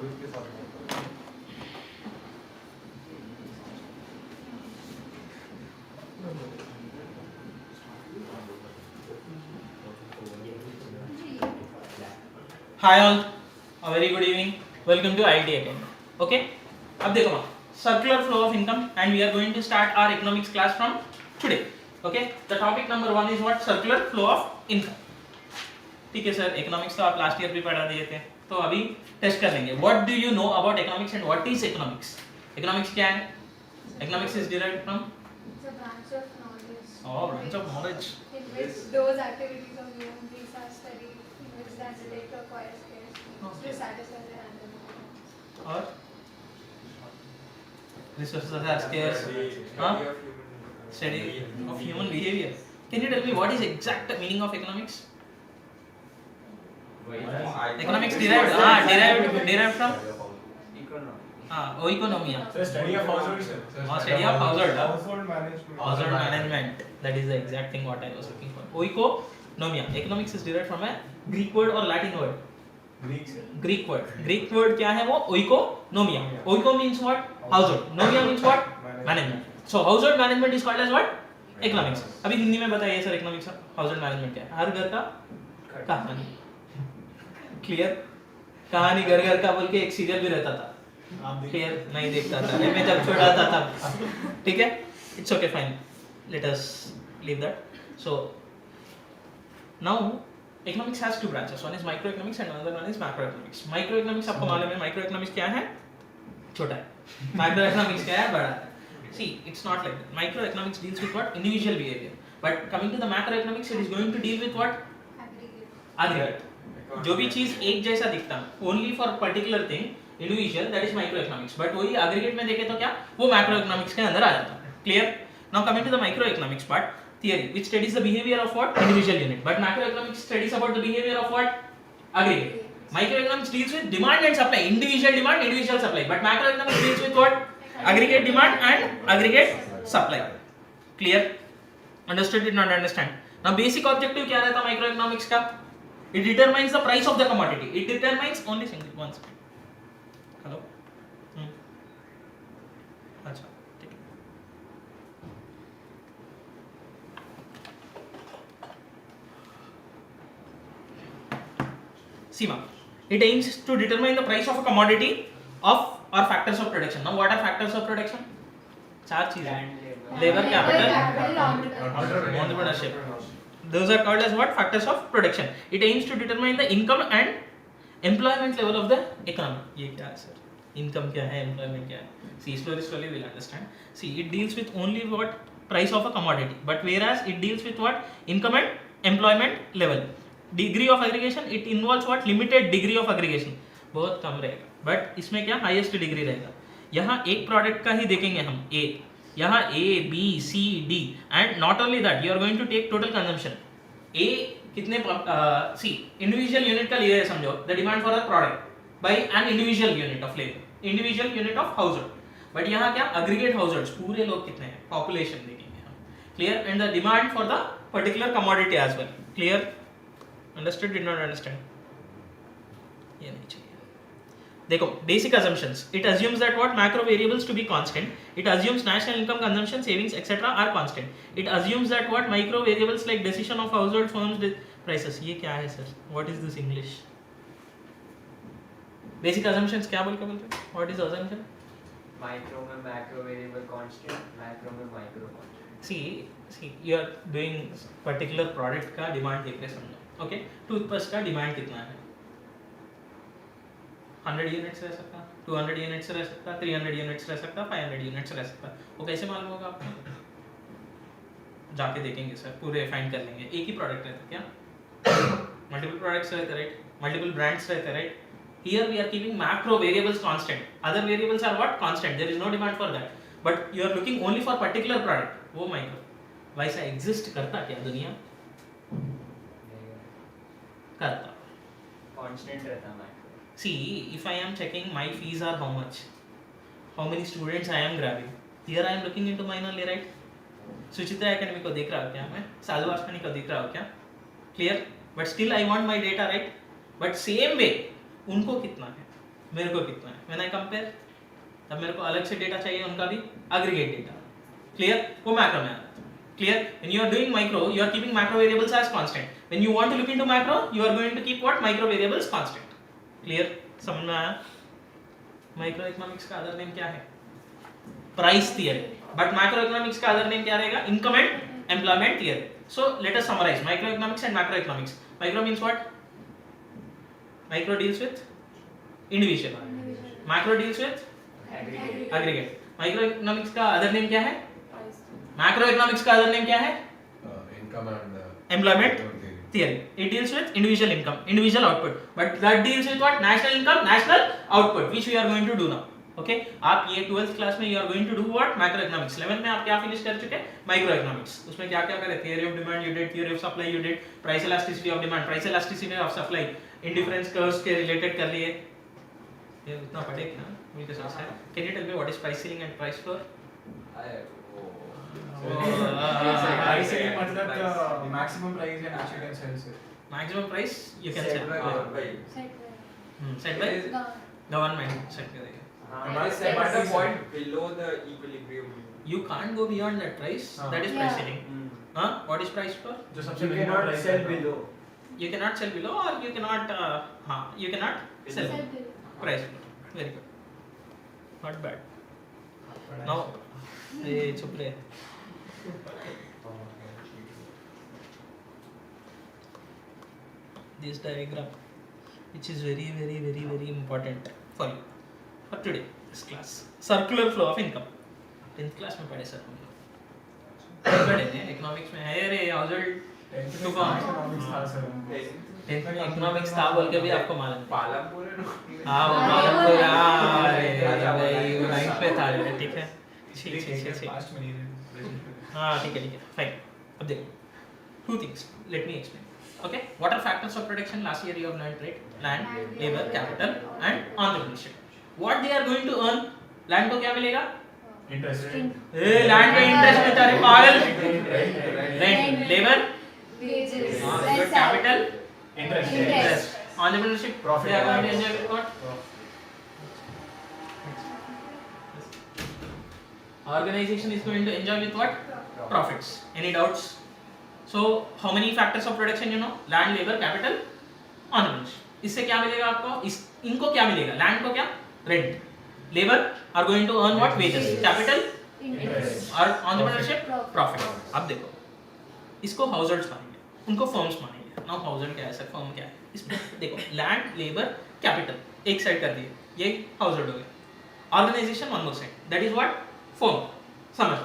Hi all, a very good evening. Welcome to IIT again. Okay, अब देखो माँ, circular flow of income and we are going to start our economics class from today. Okay, the topic number 1 is what? Circular flow of income. ठीक है sir, economics तो आप last year भी पढ़ा दिए थे, तो अभी टेस्ट कर लेंगे. What do you know about economics and what is economics? Economics क्या है? Economics is derived from? It's a branch of knowledge. Oh, branch of knowledge. In which those activities of human beings are studied, in which the intellect acquires skills to satisfy their understanding. और resources are scarce. Study of human behavior. Can you tell me what is exact meaning of economics? Economics derived from economia. So study of household. Study of household. Household management. Household management. That is the exact thing what I was looking for. Oikonomia. Economics is derived from a Greek word or Latin word? Greek word. Greek word क्या है वो? Oikonomia. Oiko means what? Household. Nomia means what? Management. So household management is called as what? Economics. अभी हिंदी में बताइए sir economics household management क्या है? हर घर का कहानी. Clear? कहानी घर घर का बोल के एक सीरियल भी रहता था. क्लियर नहीं देखता था मैं जब छोटा था ठीक है it's okay fine let us leave that so now economics has two branches one is micro economics and another one is macro economics micro economics आपको मालूम है माइक्रो इकोनॉमिक्स क्या है छोटा है मैक्रो इकोनॉमिक्स क्या है बड़ा है see it's not like that micro economics deals with what individual behaviour but coming to the macro economics it is going to deal with what aggregate जो भी चीज एक जैसा दिखता only for particular thing individual that is micro economics but वही aggregate में देखे तो क्या वो मैक्रो इकोनॉमिक्स के अंदर आ जाता है clear now coming to the micro economics part theory which studies the behavior of what individual unit but macroeconomics studies about the behavior of what aggregate microeconomics deals with demand and supply individual demand individual supply but macroeconomics deals with what aggregate demand and aggregate supply clear understood did not understand now basic objective क्या रहता microeconomics का it determines the price of the commodity it determines only single one second hello अच्छा ठीक है सीमा it aims to determine the price of a commodity of or factors of production now what are factors of production चार चीजें labor capital entrepreneurship those are called as what factors of production it aims to determine the income and employment level of the economy ये क्या है sir income क्या है employment क्या है see slowly we'll understand see it deals with only what price of a commodity but whereas it deals with what income and employment level degree of aggregation it involves what limited degree of aggregation बहुत कम रहेगा but इसमें क्या highest degree रहेगा यहाँ एक product का ही देखेंगे हम ए यहाँ A B C D and not only that you are going to take total consumption ए कितने सी इंडिविजुअल यूनिट का लिया है समझो the demand for the product by an individual unit of labour individual unit of household but यहाँ क्या aggregate households पूरे लोग कितने हैं पॉपुलेशन देखेंगे हम clear and the demand for the particular commodity as well clear understood did not understand ये नहीं चाहिए देखो basic assumptions it assumes that what macro variables to be constant it assumes national income consumption savings etc are constant it assumes that what micro variables like decision of household firms prices ये क्या है sir what is this English basic assumptions क्या बोल के बोलते हैं what is assumption micro में macro variable constant macro में micro constant see you are doing particular product का डिमांड देख रहे समझो ओके टूथपेस्ट का डिमांड कितना है 100 यूनिट्स रह सकता 200 यूनिट्स रह सकता 300 यूनिट्स रह सकता 500 यूनिट्स रह सकता वो कैसे मालूम होगा आपको जाके देखेंगे सर पूरे फाइंड कर लेंगे एक ही प्रोडक्ट रहता क्या मल्टीपल प्रोडक्ट्स रहते राइट मल्टीपल ब्रांड्स रहते right here we are keeping macro variables constant other variables are what constant there is no demand for that but you are looking only for particular product वो micro वैसा exist करता क्या दुनिया करता constant रहता micro see if I am checking my fees are how much how many students I am grabbing here I am looking into mine only right Suchitra academy को देख रहा हूँ क्या मैं सालवास्पनी को देख रहा हूँ क्या clear but still I want my data right but same way उनको कितना है मेरे को कितना है, व्हेन आई कंपेयर तब मेरे को अलग से डेटा चाहिए उनका भी, एग्रीगेट डेटा, क्लियर, वो मैक्रो में आता है, clear. When you are doing micro you are keeping macro variables as constant, when you want to look into macro you are going to keep what micro variables constant, clear, समझ में आया. Micro economics का other name क्या है, price theory, but macro economics का other name क्या रहेगा, income and employment theory. So let us summarise micro economics and macro economics. Micro means what, micro deals with individual, macro deals with aggregate. Micro economics का other name क्या है, macro economics का other name क्या है, income and employment theory. It deals with individual income, individual output, but that deals with what, national income, national output, which we are going to do now. Okay, आप ये 12th class में you are going to do what, macro economics. 11th में आप क्या finish कर चुके हैं, micro economics. उसमें क्या क्या करे, theory of demand you did, theory of supply you did, price elasticity of demand, price elasticity of supply, indifference curves के related कर लिए. ये उतना पढ़े क्या मुझे समझ है. Can you tell me what is price ceiling and price floor? Pricing मतलब the maximum price and actually can sell से. Maximum price you can sell. Set by government set करेगा. Set at the point below the equilibrium. You can't go beyond that price. That is price ceiling. What is price floor? जो You सबसे cannot price sell है. below. You cannot sell below or you cannot you cannot sell price floor. Very good. Not bad. Now ये चुप रहे. This diagram, which is very important for you for today this class, circular flow of income. 10th class में पढ़े sir हम लोग, पढ़े थे economics में है रे हाउसहोल्ड Tenth टू में कम. economics था सर. 10th में इकोनॉमिक्स था बोल के भी आपको मालूम है. पालमपुर है ना? हाँ वो पालमपुर, अरे भाई वो 9th पे था, ठीक है, ठीक. Past में नहीं है. हाँ ठीक है फाइन. अब देखो, two things, let me explain. Okay, what are factors of production? Last year you have learned, right? Land, labor, capital and entrepreneurship. What they are going to earn? Land को क्या मिलेगा? Interest. ए लैंड पे interest मिलता है पागल. Rent, labour, wages, capital, Interest. entrepreneurship, Profit. they are going to enjoy with what? Organization is going to enjoy with what? Profits. Any doubts? So how many factors of production you know? Land, labor, capital, entrepreneurship. इससे क्या मिलेगा आपको? इनको क्या मिलेगा? Land को क्या? Rent. Labour are going to earn what? Wages. Capital Interest. और entrepreneurship प्रॉफिट. अब देखो, इसको हाउसहोल्ड्स मानेंगे, उनको फर्म्स मानेंगे. नाउ हाउसहोल्ड क्या है सर, फर्म क्या है? इसमें देखो लैंड, लेबर, कैपिटल एक साइड कर दिए, ये हाउसहोल्ड हो गया. Organisation one more side, that is what? Firm. समझ.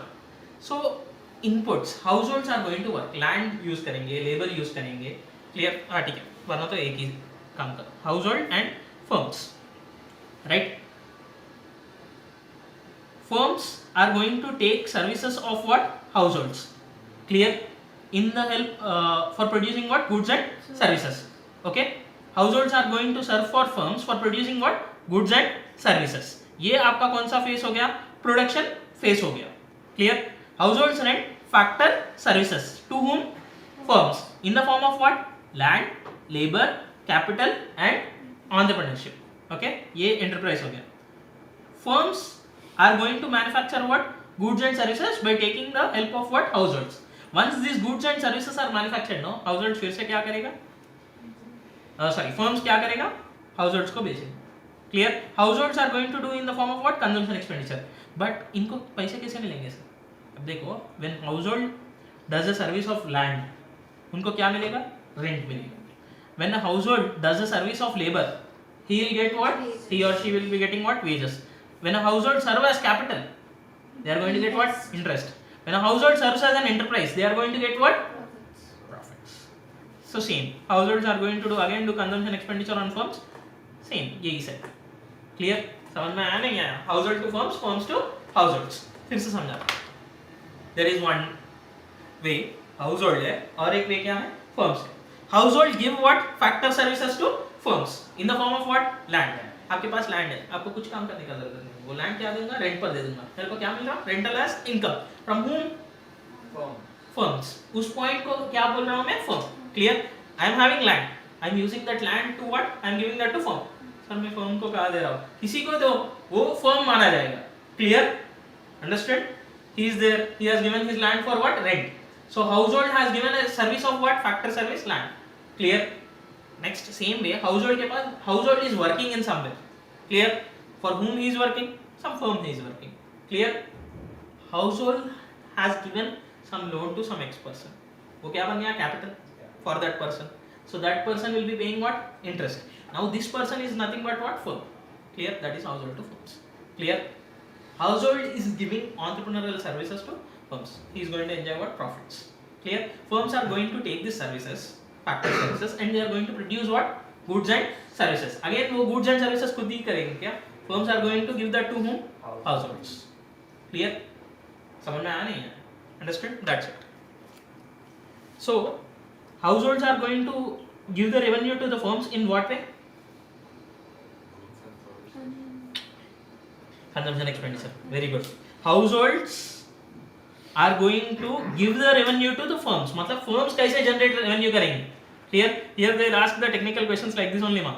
So inputs households are going to work, land use करेंगे, लेबर यूज करेंगे, क्लियर. हाँ ठीक है, वरना तो एक ही काम करो, household and firms, right. Firms are going to take services of what? Households. Clear? In the help for producing what? Goods and services. Okay? Households are going to serve for firms for producing what? Goods and services. ये आपका कौन सा face हो गया? Production phase हो गया. Clear? Households rent factor services to whom? Firms. In the form of what? Land, labor, capital and entrepreneurship. Okay? ये enterprise हो गया. Firms are going to manufacture what? Goods and services by taking the help of what? Households. Once these goods and services are manufactured, no, households फिर से क्या करेगा? Firms क्या करेगा? Households को बेचेगा. Clear? Households are going to do in the form of what? Consumption expenditure. But इनको पैसे कैसे मिलेंगे सर? अब देखो, when household does the service of land, उनको क्या मिलेगा? Rent मिलेगा. When a household does the service of labor, he will get what? He or she will be getting what? Wages. When a household serves as capital, they are going to get what? Interest. When a household serves as an enterprise, they are going to get what? Profits. So same. Households are going to do consumption expenditure on firms. Same. यही set. Clear? समझ में आया नहीं आया? Household to firms, firms to households. फिर से समझा. There is one way. Household है और एक way क्या है? Firms है. Household give what? Factor services to firms in the form of what? Land. आपके पास लैंड है, आपको कुछ काम करने का जरूरत नहीं, वो लैंड क्या दूंगा? रेंट पर दे दूंगा. मेरे को क्या मिल रहा? Rental as income from whom? Firms. उस पॉइंट को क्या बोल रहा हूं मैं? Firm. Clear? I am having land, I am using that land to what? I am giving that to firm. Sir मैं फर्म को कहा दे रहा हूँ, किसी को दो वो फर्म माना जाएगा. Clear? Understand? He is there, he has given his land for what? Rent. So household has given a service of what? Factor service, land. Clear? Next, same way, household के पास, household is working in somewhere. Clear? For whom he is working? Some firm he is working. Clear? Household has given some loan to some X person. वो क्या बन गया? Capital for that person. So that person will be paying what? Interest. Now this person is nothing but what? Firm. Clear? That is household to firms. Clear? Household is giving entrepreneurial services to firms. He is going to enjoy what? Profits. Clear? Firms are going to take these services, factor services, and they are going to produce what? Goods and services. Again, वो goods and services खुद ही करेंगे क्या? Firms are going to give that to whom? Households. Clear? समझ में आया नहीं है? Understood? That's it. So households are going to give the revenue to the firms in what way? Consumption expenditure. Very good. Households are going to give the revenue to the firms. मतलब firms कैसे generate revenue करेंगे? Clear? Here they will ask the technical questions like this only, ma.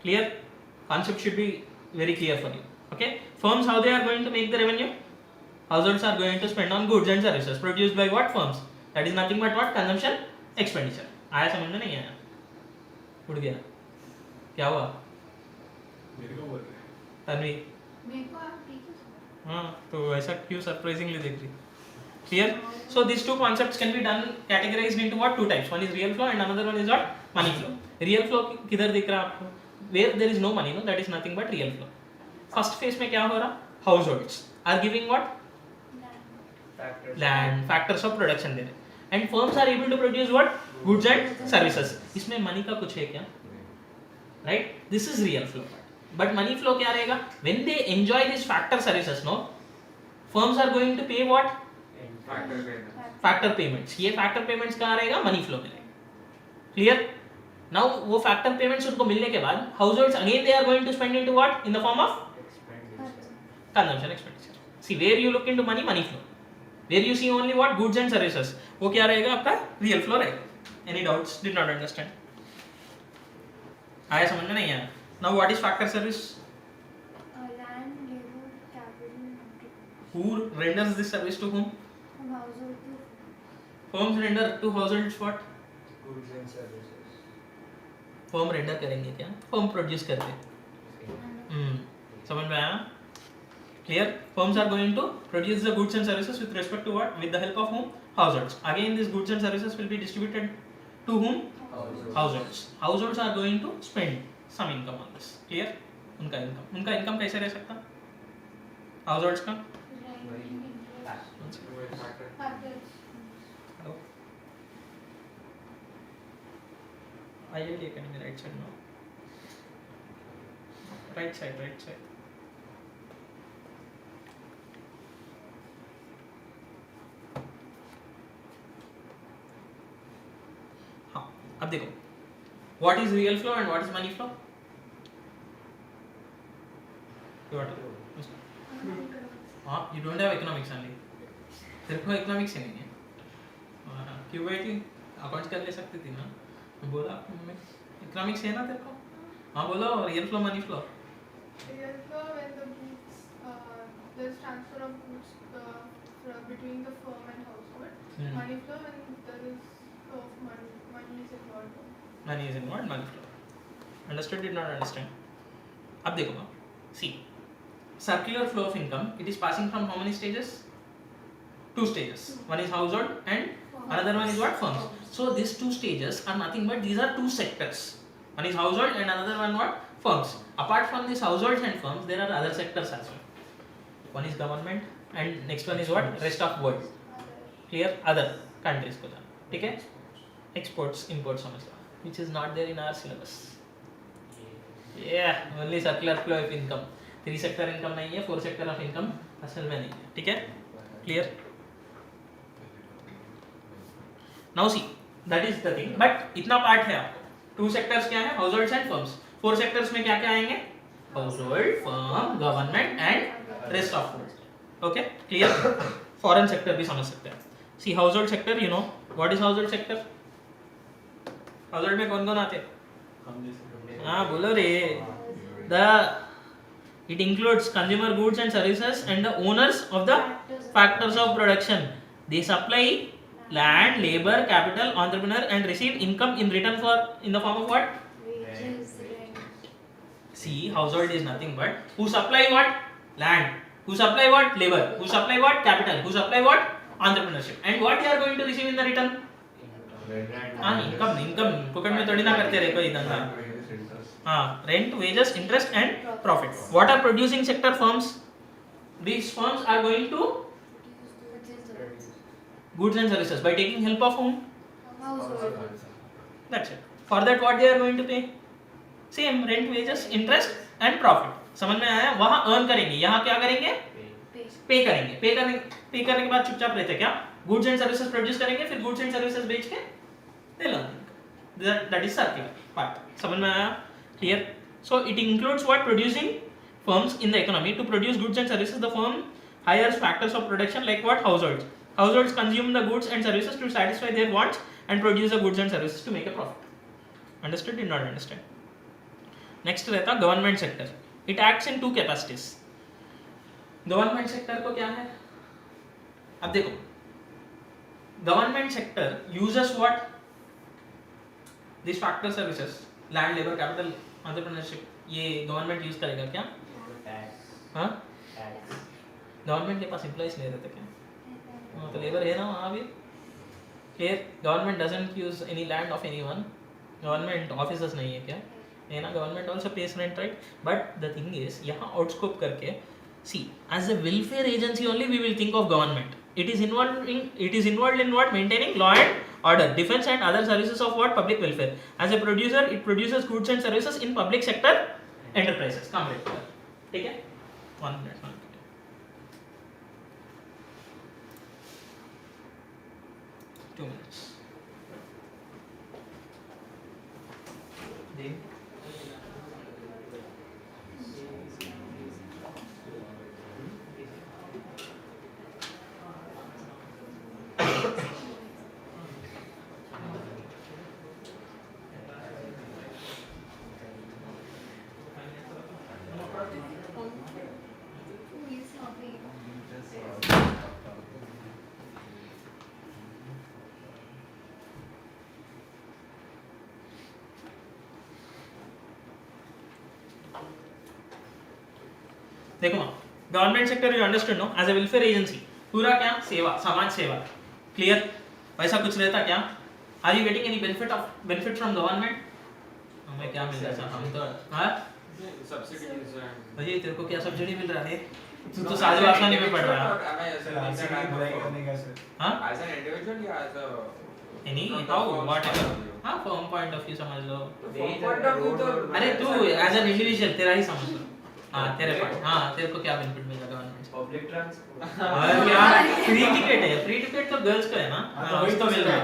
Clear? Concept should be very clear for you. Okay? Firms, how they are going to make the revenue? Households are going to spend on goods and services produced by what? Firms. That is nothing but what? Consumption expenditure. आया समझ में नहीं आया? उड़ गया. क्या हुआ? मेरे को बोल रहे हैं. तन्वी. मेरे को आप ठीक है. हाँ तो ऐसा क्यों सरप्राइजिंगली देख रही? Clear? So these two concepts can be done categorized into what? Two types. One is real flow and another one is what? Money flow. Real flow किधर दिख रहा है आपको? Where there is no money, no, that is nothing but real flow. First phase में क्या हो रहा? Households are giving what? Land, factors of production दे रहे. And firms are able to produce what? Goods and services. इसमें money का कुछ है क्या? Right? This is real flow. But money flow क्या रहेगा? When they enjoy these factor services, no, firms are going to pay what? Factor payments. ये factor payments कहाँ रहेगा? Money flow में रहेगा. Clear? Now वो factor payments उनको मिलने के बाद households again they are going to spend into what? In the form of consumption expenditure. See where you look into money, money flow. Where you see only what? Goods and services. वो क्या रहेगा आपका? Real flow रहेगा. Any doubts? Did not understand? आया समझ में नहीं आया? Now what is factor service? Land, labor, capital, Who renders this service to whom? from household to Firms render to households what? Goods and services. Firm render करेंगे क्या? Firm produce करते हैं. समझ में आया? Clear? Firms are going to produce the goods and services with respect to what? With the help of whom? Households. Again, these goods and services will be distributed to whom? Households. Households are going to spend some income on this. Clear? उनका income कैसे रह सकता? Households का? factors. IIT Academy right side now. Right side. हाँ, अब देखो. What is real flow and what is money flow? You want to? हाँ, you don't have economics only. तेरे को economics ही नहीं है. क्यों बैठी? अकाउंट्स कर ले सकती थी ना? मैं बोला मैं economics है ना तेरे को? हाँ बोलो real flow money flow. Real flow when the goods, there's transfer of goods between the firm and household. Money flow when there is flow of money. Money is involved. Money is involved, money flow. Understood? Did not understand? अब देखो ना. See, circular flow of income. It is passing from how many stages? Two stages. One is household and another one is what? Firms. So these two stages are nothing but these are two sectors. One is household and another one what? Firms. Apart from these households and firms, there are other sectors as well. One is government and next one is what? Rest of world. Clear? Other countries को जाना. ठीक है? Exports, imports समझ लो. Which is not there in our syllabus. Yeah, only circular flow of income. 3 sector income नहीं है, 4 sector of income असल में नहीं है. ठीक है? Clear? Now see, that is the thing. But इतना part है आपको. 2 sectors क्या है? Households and firms. 4 sectors में क्या क्या आएंगे? Household, firm, government and rest of world. Okay? Clear? Foreign sector भी समझ सकते हैं. See, household sector, you know what is household sector? Household में कौन कौन आते हैं? हम जैसे हाँ बोलो रे. It includes consumer goods and services and the owners of the factors of production. They supply land, labor, capital, entrepreneur and receive income in return for in the form of what? Wages, rent. See, household is nothing but who supply what? Land. Who supply what? Labor. Who supply what? Capital. Who supply what? Entrepreneurship. And what they are going to receive in the return? Income. फुकट में थोड़ी ना करते रहे कोई धंधा. Rent, wages, interest and profit. What are producing sector firms? These firms are going to goods and services by taking help of whom? Household. That's it. For that what they are going to pay? Same rent, wages, interest and profit. समझ में आया? वहाँ earn करेंगे, यहाँ क्या करेंगे? पे करेंगे. पे करने के बाद चुपचाप रहते क्या? Goods and services produce करेंगे, फिर goods and services बेच के they learn. That is circular part. समझ में आया? Clear? So it includes what? Producing firms in the economy. To produce goods and services, the firm hires factors of production like what? Households. Households consume the goods and services to satisfy their wants and produce the goods and services to make a profit. Understood? Did not understand? Next रहता government sector. It acts in two capacities. Government sector को क्या है? अब देखो, government sector uses what? These factor services, land, labor, capital, entrepreneurship. ये government use करेगा क्या? हाँ? Government के पास employees नहीं रहते क्या? तो labor है ना वहाँ भी? Clear? Government doesn't use any land of anyone. Government offices नहीं है क्या? है ना? Government also pays rent, right? But the thing is, यहाँ outscope करके, see, as a welfare agency only we will think of government. It is involved in what? Maintaining law and order, defense and other services of what? Public welfare. As a producer, it produces goods and services in public sector enterprises. Come right here. ठीक है? 1 minute. 2 minutes. Then देखो government sector you understand no as a welfare agency पूरा क्या सेवा समाज सेवा clear वैसा कुछ रहता क्या are you getting any benefit from government हमें क्या मिल रहा है हम तो हां सब्सिडीज भाई तेरे को क्या सब्सिडी मिल रहा है तू तो साझे आसानी में पढ़ रहा है हां एज एन इंडिविजुअल या as a anyhow whatever हां फ्रॉम पॉइंट ऑफ व्यू समझ लो पॉइंट ऑफ व्यू तो अरे तू एज एन इंडिविजुअल तेरा ही समझ लो हां तेरे को क्या बेनिफिट मिलेगा गवर्नमेंट से पब्लिक ट्रांसपोर्ट और यार फ्री टिकट तो गर्ल्स को है ना उसको मिल रहा है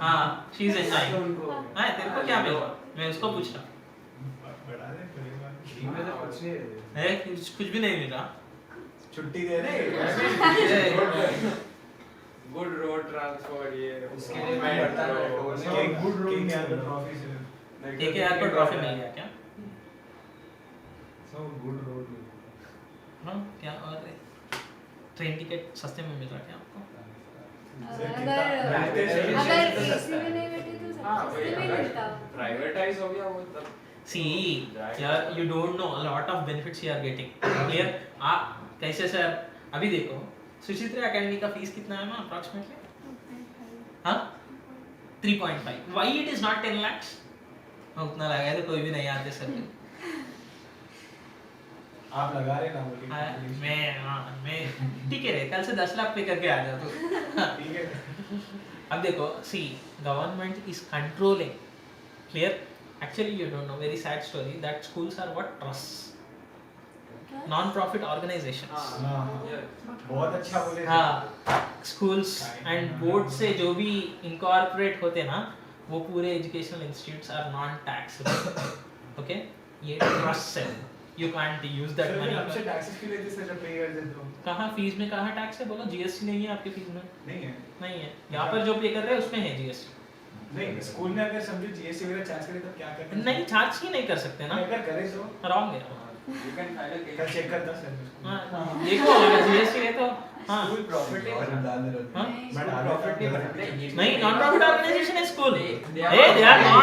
हां शी इज एंजॉयिंग हां तेरे को क्या मिल रहा मैं उसको पूछ रहा बता दे फ्री में तो कुछ नहीं है कुछ भी नहीं मिल रहा छुट्टी दे रहे गुड रोड ट्रांसपोर्ट ये उसके लिए मैं बता रहा हूं एक गुड रोड में यार ट्रॉफी से एक यार को ट्रॉफी मिल गया क्या सो गुड रोड हां क्या और ट्रेन टिकट सस्ते में मिल रहा क्या आपको अगर एसी में नहीं बैठे तो सस्ते में मिलता प्राइवेटाइज हो गया वो तब see यार you don't know a lot of benefits you are getting clear आप कैसे सर अभी देखो सुचित्रा एकेडमी का फीस कितना है ना अप्रोक्सीमेटली हां 3.5 why it is not 10 lakhs उतना लगाए तो कोई भी नहीं आते सर आप लगा रहे ना बोलिए मैं ठीक है रे कल से 10 लाख पे करके आ जा तू ठीक है अब देखो see government is controlling clear actually you don't know very sad story that schools are what trust non profit organisations बहुत अच्छा बोले हाँ स्कूल्स एंड बोर्ड से जो भी इनकॉर्पोरेट होते ना वो पूरे educational institutes are non tax okay ये ट्रस्ट है you can't use that money हमसे टैक्सेस क्यों लेते सर जब पे कर देते हो कहाँ फीस में कहाँ टैक्स है बोलो जीएसटी नहीं है आपके फीस में नहीं है यहाँ पर जो पे कर रहे हैं उसमें है जीएसटी नहीं स्कूल में अगर समझो जीएसटी वगैरह चार्ज करे तो क्या करते नहीं चार्ज ही नहीं कर सकते ना अगर करे तो रॉन्ग है You can file a कल case. चेक करता सर हाँ देखो अगर जीएसटी है तो हाँ School profit नहीं बनाता. हाँ बट Profit नहीं बनाता. नहीं नॉन प्रॉफिट ऑर्गेनाइजेशन है school They hey they are not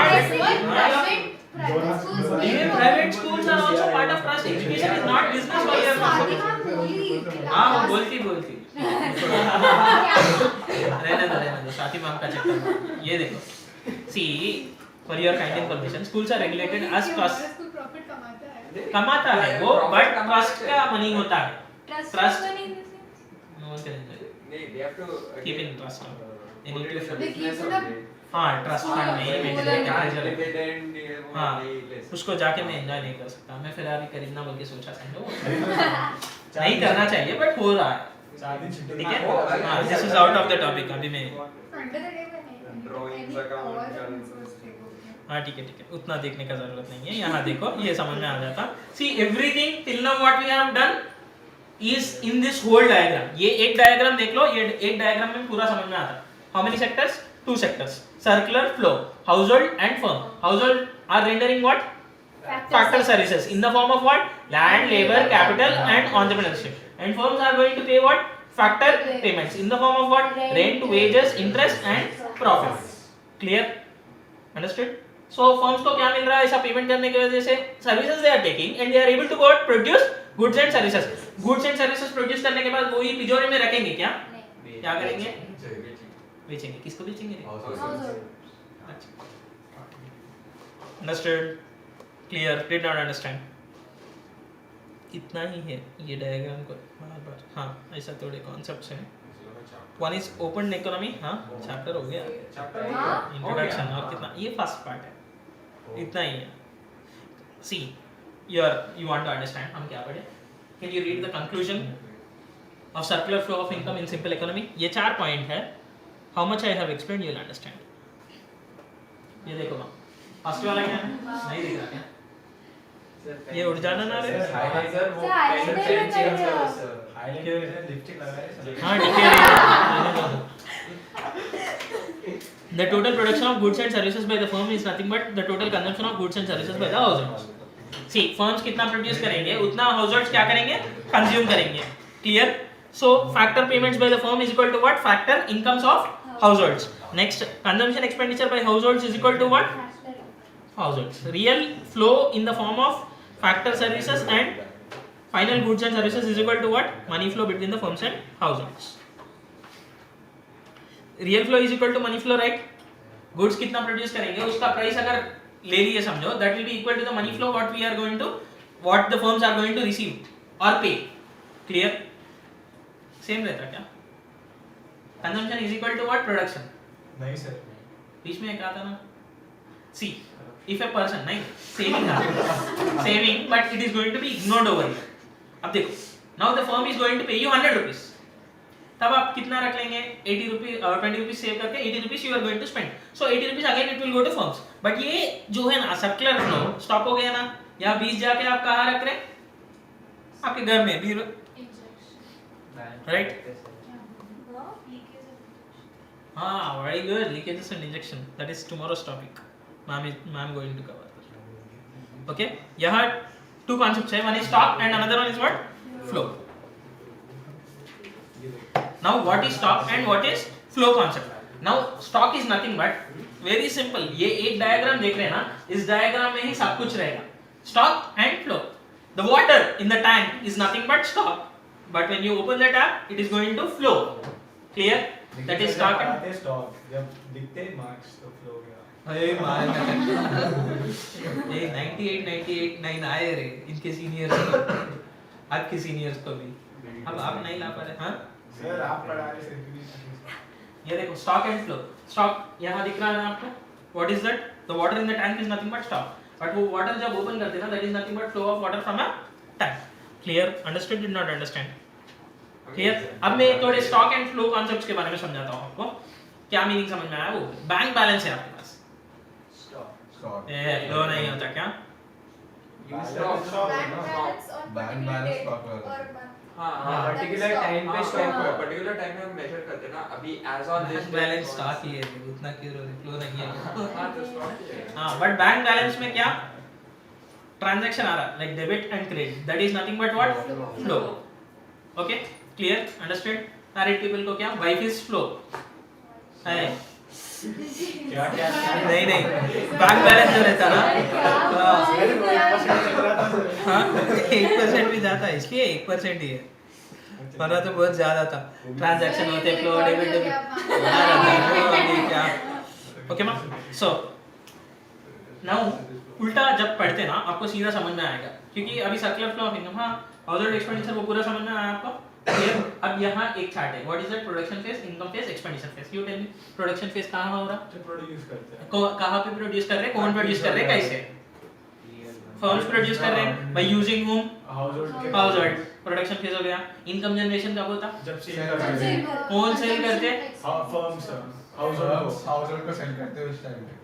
Private schools. even private schools are also part of trust education is not business for your हाँ वो बोलती रहने दो स्वाति मैम का चक्कर ये देखो see for your kind information schools are regulated as trust school profit कमाता है वो बट ट्रस्ट का मनी होता है Trust Trust. money in the sense. no one can enjoy it. They have to Keep in trust. They need to They keep it up. हाँ trust fund में ही maintain करके चलो। dividend हाँ उसको जाके मैं एंजॉय नहीं कर सकता मैं फिरारी खरीदना बोल के सोचा समझो नहीं करना चाहिए बट हो रहा है 4 दिन छुट्टी ठीक है हाँ this is out of the topic अभी मैं Under the table नहीं. Drawings Any account और का- resource table. हाँ ठीक है उतना देखने का जरूरत नहीं है यहाँ देखो ये समझ में आ जाता see everything till now what we have done is in this whole diagram ये एक डायग्राम देख लो ये एक डायग्राम में पूरा समझ में आता how many sectors 2 sectors circular flow household and firm household are rendering what factor services in the form of what land labor capital and entrepreneurship and firms are going to pay what factor payments in the form of what rent wages interest and profit clear understood so firms को क्या मिल रहा है ऐसा payment करने की वजह से services they are taking and they are able to go produce goods and services produce करने के बाद वो ही तिजोरी में रखेंगे क्या नहीं. क्या करेंगे बेचेंगे किसको बेचेंगे Household. Understood clear did not understand इतना ही है ये डायग्राम को बार हाँ ऐसा थोड़े कॉन्सेप्ट्स हैं वन इज ओपन इकोनॉमी हाँ चैप्टर हो गया हाँ. इंट्रोडक्शन और कितना ये फर्स्ट पार्ट है इतना ही है सी यू वांट टू अंडरस्टैंड हम क्या पढ़े can you read the conclusion of circular flow of income in simple economy ये 4 पॉइंट है how much I have explained you will understand ये देखो ना फर्स्ट वाला क्या है नहीं दिख रहा क्या ये उड़ जाना ना रे Highlighter वो Sir, highlighter pencil में change करेगा। करो sir. हाईलाइट लिपस्टिक लगा रहे हैं हाँ ठीक है The total production of goods and services by the firm is nothing but the total consumption of goods and services by the households. See, firms कितना प्रोड्यूस करेंगे उतना households क्या करेंगे कंज्यूम करेंगे clear so factor payments by the firm is equal to what factor incomes of households next consumption expenditure by households is equal to what households real flow in the form of factor services and final goods and services is equal to what money flow between the firms and households real flow is equal to money flow right goods कितना produce करेंगे उसका price अगर ले लिए समझो that will be equal to the money flow what we are going to what the firms are going to receive और पे clear same रहता क्या consumption is equal to what production नहीं सर बीच में एक आता ना सी इफ ए पर्सन नहीं saving but it is going to be ignored over अब देखो now the firm is going to pay you 100 rupees तब आप कितना रख लेंगे 80 रुपीस 20 रुपीस सेव करके 80 rupees you are going to spend so 80 rupees again it will go to firms but ये जो है ना सर्कुलर फ्लो स्टॉप हो गया ना या 20 जाके आप कहाँ रख रहे हैं आपके घर में भी राइट हाँ very good leakages and injection that is tomorrow's topic ma'am going to cover okay यहाँ 2 कॉन्सेप्ट्स है one is stock and another one is what flow Now what is stock and what is flow concept? Now stock is nothing but very simple. ये एक diagram देख रहे हैं ना इस diagram में ही सब कुछ रहेगा stock and flow. The water in the tank is nothing but stock. But when you open the tap, it is going to flow. Clear? That is stock and stock जब दिखते मार्क्स तो flow गया अरे मान ये 98 9 आए रे इनके सीनियर्स आपके सीनियर्स को भी अब आप नहीं ला पा रहे हाँ सर आप पढ़ा रहे सर ये देखो स्टॉक एंड फ्लो स्टॉक यहाँ दिख रहा है ना आपको what is that the water in the tank is nothing but stock but वो वाटर जब ओपन करते हैं ना that is nothing but flow of water from a tank clear understood did not understand clear अब मैं थोड़े stock and flow concepts के बारे में समझाता हूँ आपको क्या मीनिंग समझ में आया वो बैंक बैलेंस है आपके पास Stock. ए फ्लो नहीं होता क्या Bank balance stock वाला। हाँ पर्टिकुलर टाइम पे स्टॉक पर्टिकुलर टाइम में हम मेजर करते हैं ना अभी as on this balance stock ही है उतना क्यों फ्लो नहीं है हाँ तो स्टॉक ही है हाँ बट बैंक बैलेंस में क्या ट्रांजैक्शन आ रहा like debit and credit, that is nothing but what? Flow. Okay, clear, understood? Married people को क्या? Wife is flow. है क्या क्या नहीं बैंक बैलेंस जो रहता ना हाँ 1% भी जाता है, इसलिए 1% ही है, वरना तो बहुत ज्यादा था। ट्रांजैक्शन होते फ्लो डेबिट क्या। ओके मैम, सो नाउ उल्टा जब पढ़ते ना आपको सीधा समझ में आएगा, क्योंकि अभी सर्कुलर फ्लो ऑफ इनकम, हाँ हाउसहोल्ड एक्सपेंडिचर वो पूरा समझ में आया आपको। अब यहाँ एक चार्ट है, what is that? Production phase, income phase, expenditure phase. You tell me, production phase कहाँ हो रहा है? जो प्रोड्यूस करते हैं कहाँ पे प्रोड्यूस कर रहे हैं, कौन प्रोड्यूस कर रहे हैं, कैसे? फर्म्स प्रोड्यूस कर रहे हैं by using home, household. Production phase हो गया। इनकम जनरेशन कब होता? जब सेल करते हैं कौन सेल करते हैं? फर्म्स हाउसहोल्ड को सेल करते हैं उस टाइम पे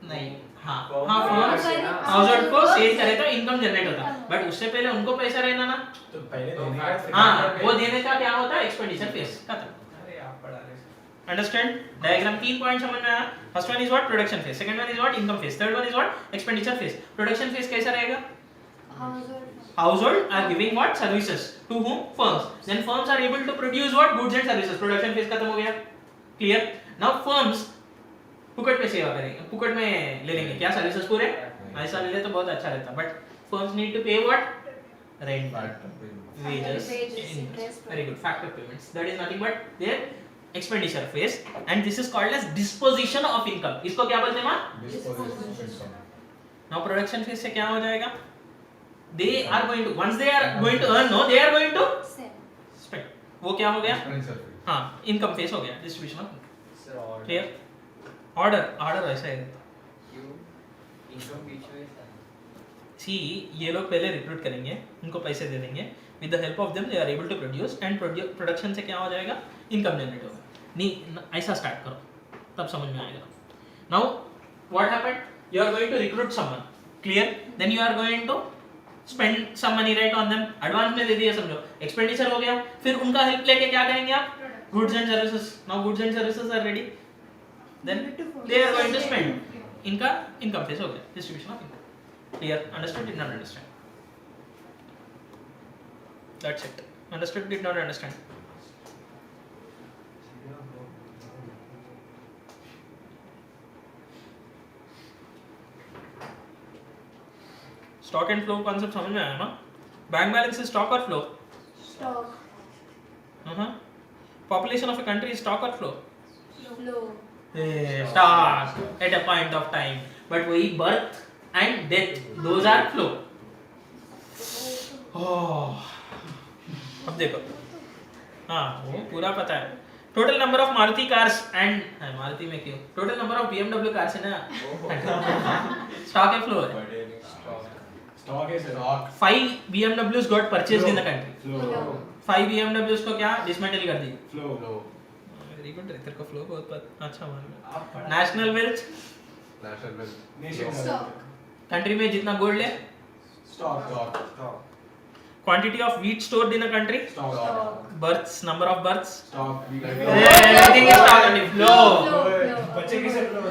नहीं, हाँ फर्म्स हाउसहोल्ड को सेल करे तो इनकम जनरेट होता, बट उससे पहले उनको पैसा रहना ना, तो पहले देने का फिर हाँ वो देने का क्या होता है? एक्सपेंडिचर फेज खत्म। अरे आप पढ़ा रहे अंडरस्टैंड? डायग्राम 3 पॉइंट समझ में आया। First one is what? Production phase, second one is what? Income phase, third one is what? Expenditure phase. Production phase कैसा रहेगा? Household are giving what? Services to whom? Firms. Then firms are able to produce what? Goods and services. Production phase खत्म हो गया। Clear? Now firms फुकट में सेवा करेंगे, फुकट में ले लेंगे क्या? सर्विसेज पूरे ऐसा ले ले तो बहुत अच्छा रहता, but firms need to pay what? Rent, wages, interest. Very good. Factor payments. That is nothing but their expenditure phase, and this is called as disposition of income. इसको क्या बोलते हैं माँ? Now production phase से क्या हो जाएगा? They are going to, once they are going to earn, no, they are going to spend. वो क्या हो गया? हाँ, इनकम फेस हो गया, डिस्ट्रीब्यूशन ऑफ। क्लियर? ऑर्डर ऐसा है। सी ये लोग पहले रिक्रूट करेंगे, उनको पैसे दे देंगे, with the help of them they are able to produce, and production से क्या हो जाएगा? इनकम जनरेट होगा। नहीं ऐसा स्टार्ट करो, तब समझ में आएगा। Now what happened? You are going to recruit someone, clear? Then you are going to spend some money right on them, advance में दे दिया समझो, एक्सपेंडिचर हो गया। फिर उनका हेल्प लेके क्या करेंगे आप? Goods and services. Now goods and services are ready, then they are going to spend. इनका इनकम फेस हो गया, distribution of income. Clear? Understood? Did not understand? That's it. Understood? Did not understand? Stock and flow concept समझ में आया ना? Bank balance is stock और flow? Stock. Population of a country is stock or flow? Flow. Stock at a point of time, but वही birth and death, those are flow. अब देखो, हाँ वो पूरा पता है। Total number of Maruti cars and Maruti में क्यों? Total number of BMW cars है ना? स्टॉक है, फ्लो है? स्टॉक है stock 5 BMWs got purchased in the country. Flow 5 BMWs को क्या डिसमेंटल कर दी? फ्लो वेरी गुड, तेरे को फ्लो बहुत अच्छा मान लिया। आप पढ़ा national wealth, nation Stock. Country में जितना गोल्ड है। Stock quantity of wheat stored in a country. Stock births, number of births. Stock everything is stock and flow. बच्चे किसे फ्लो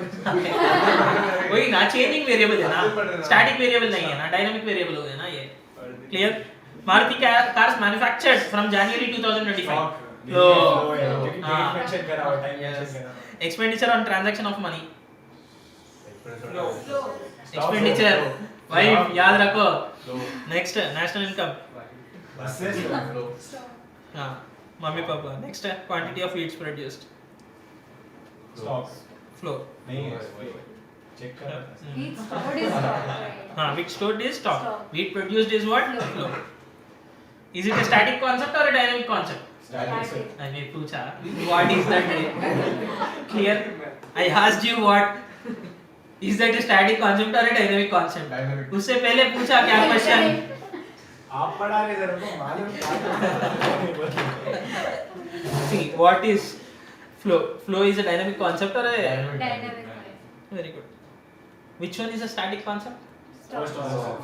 वही ना, चेंजिंग वेरिएबल है ना, स्टैटिक वेरिएबल नहीं है ना, डायनामिक वेरिएबल हो गया ना ये। Clear? Maruti cars manufactured from January 2025। Flow. Mention करा हुआ टाइम मेंशन करा expenditure on transaction of money. Flow. Expenditure भाई याद रखो। Next national income. बस से फ्लो हाँ मम्मी पापा। नेक्स्ट है quantity of weeds produced. Stock flow. नहीं है चेक कर Wheat stored is stock. Right. हाँ wheat stored is stock. Stock. Wheat produced is what? Flow. Flow. Is it a static concept or a dynamic concept? Starting से मैंने पूछा what is that? Clear? I asked you what is that a static concept or a dynamic concept? Dynamic. उससे पहले पूछा क्या question? आप पढ़ा रहे सर को मालूम See what is flow? Flow is a dynamic concept or a Dynamic. very good. Which one is a static concept? Stock.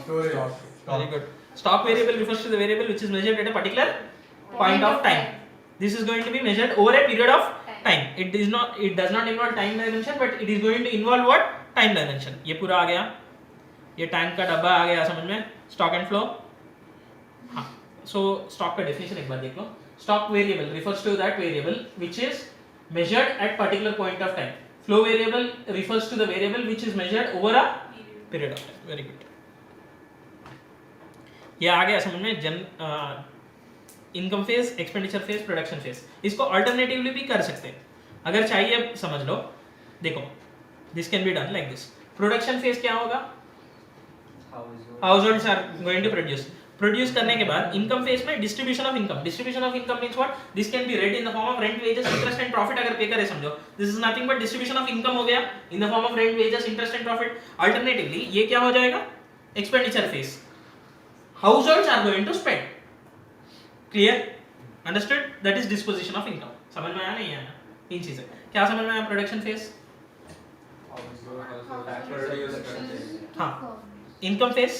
Very good. Stock variable refers to the variable which is measured at a particular point of time. This is going to be measured over a period of time. It does not involve time dimension, but it is going to involve what? Time dimension. ये पूरा आ गया. ये tank का डब्बा आ गया समझ में, stock and flow. हाँ, सो स्टॉक का डेफिनेशन एक बार देख लो। Stock variable refers to that variable which is measured at particular point of time. Flow variable refers to the variable which is measured over a period of time. Very good. ये आ गया समझ में। Income phase, expenditure phase, production phase. इसको alternatively भी कर सकते हैं अगर चाहिए, समझ लो। देखो, this can be done like this. Production phase क्या होगा? Households are going to produce करने के बाद इनकम फेज में distribution of income. Distribution of income means what? This can be rate in the form of rent, wages, interest and profit. अगर pay करे समझो, this is nothing but distribution of income हो गया in the form of rent, wages, interest and profit. Alternatively ये क्या हो जाएगा? Expenditure phase. Households are going to spend. Clear? Understood? That is disposition of income. समझ में आया नहीं आया? तीन चीजें क्या समझ में आया? प्रोडक्शन फेज, हाँ, इनकम फेज,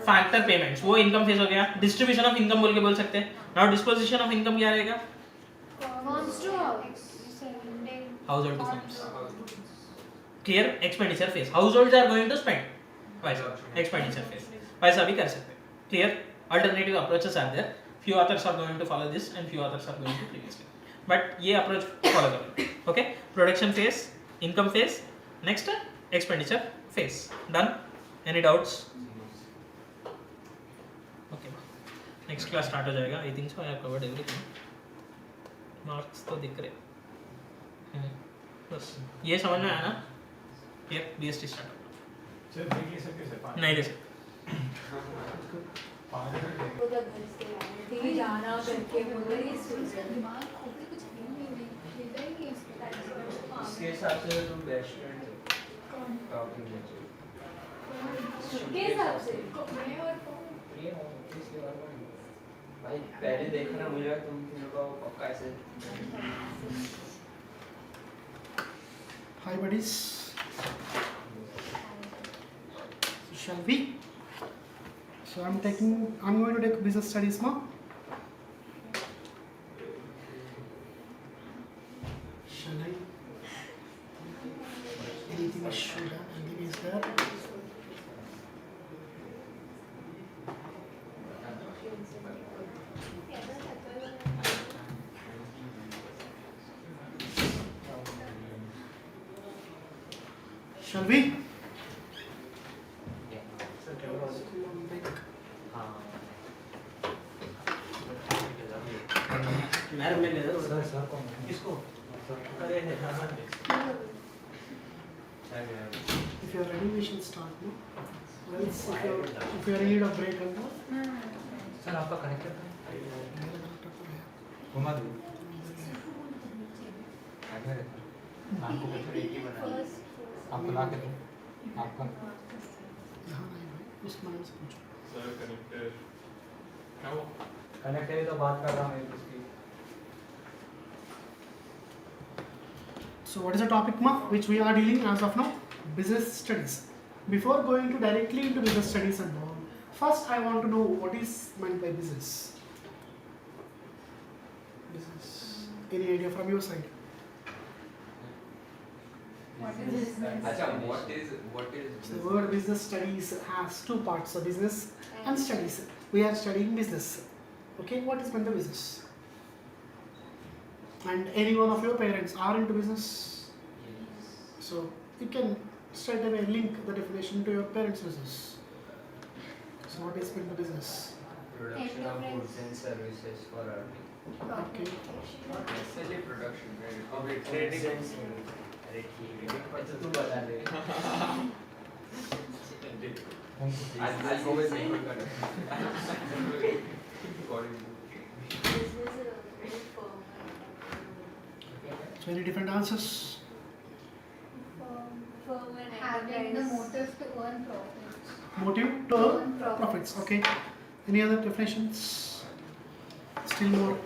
फैक्टर पेमेंट्स, वो इनकम फेज हो गया। डिस्ट्रीब्यूशन ऑफ इनकम बोल के बोल सकते हैं। नाउ डिस्पोजिशन ऑफ इनकम क्या रहेगा? Household to firms. Clear? Expenditure phase, households are going to spend, वैसा एक्सपेंडिचर फेज, वैसा भी कर सकते हैं। Clear? Alternative approaches are there, few authors are going to follow this and few authors are going to previously, but ये approach follow करो। okay, production phase, income phase, next expenditure phase, done? Any doubts? okay, next class start हो जाएगा। I think so I have covered everything, marks तो दिख रहे। बस ये समझ में आया ना? ये BST start होगा। चल ब्रेक ले सकते हैं सर? नहीं ले सकते। उधर घर से आए थे जाना करके बोले ये सोच दिमाग खोपड़ी कुछ है नहीं ले जाएंगे इसके हिसाब से तुम बेस्ट फ्रेंड हो टॉपिंग में के हिसाब से मैं और ये हो इसके बारे में भाई पहले देखना मुझे तुम तीनों का पक्का ऐसे। Hi buddies, shall we? So I'm going to take business studies now. Shall I? Anything is should have, anything is there. Shall we? Madam ने ले दो सर कौन इसको अरे If you are ready, we shall start now. Well, if you are in need of break and all. Sir आपका connector घुमा दो आगे आपको कुछ एक ही बना आपको ला के दो आपका यहाँ नहीं भाई, उस मैडम से पूछो। सर कनेक्टर क्या हुआ? कनेक्टर ही तो बात कर रहा हूँ इसकी। So what is the topic ma which we are dealing as of now? Business studies. Before going to directly into business studies and all, first I want to know what is meant by business. Business. Any idea from your side? What is business? अच्छा what is So the word business studies has two parts, so business and studies. We are studying business. Okay, what is meant by business? And any one of your parents are into business, so you can straight away link the definition to your parents' business. So what is meant by business? production of goods and services for earning Okay. not necessarily production right public trading अरे ठीक है अच्छा तू बता दे I'll go with Nikhil So any different answers? firm and Having the enterprise. motive to earn profits. Motive to Earn earn profits. profits. Okay. Any other definitions? Still more.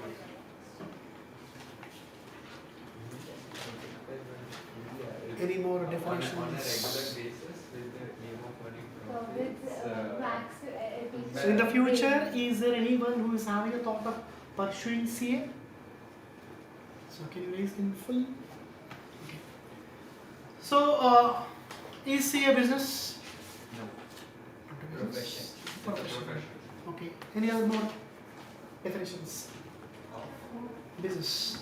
Any more on a regular definitions? basis with the aim of earning With profits max So in the future, is there anyone who is having a thought of pursuing CA? So can you raise in full? Okay. So Is C a business? No. Not a business. Profession. Profession. Okay. Any other more definitions? Business.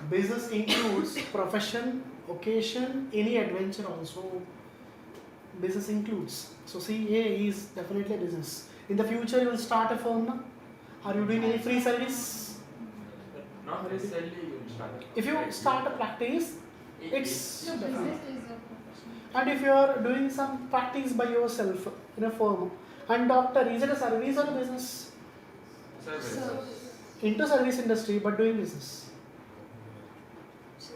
Business includes profession, occasion, any adventure also. Business includes. So CA is definitely a business. In the future you will start a firm now? Are you doing any free service? Not necessarily you will start. If you start a practice, it's So definitely. business is a profession. And if you are doing some practice by yourself in a firm, and doctor, is it a service or a business? Service. Into service industry but doing business.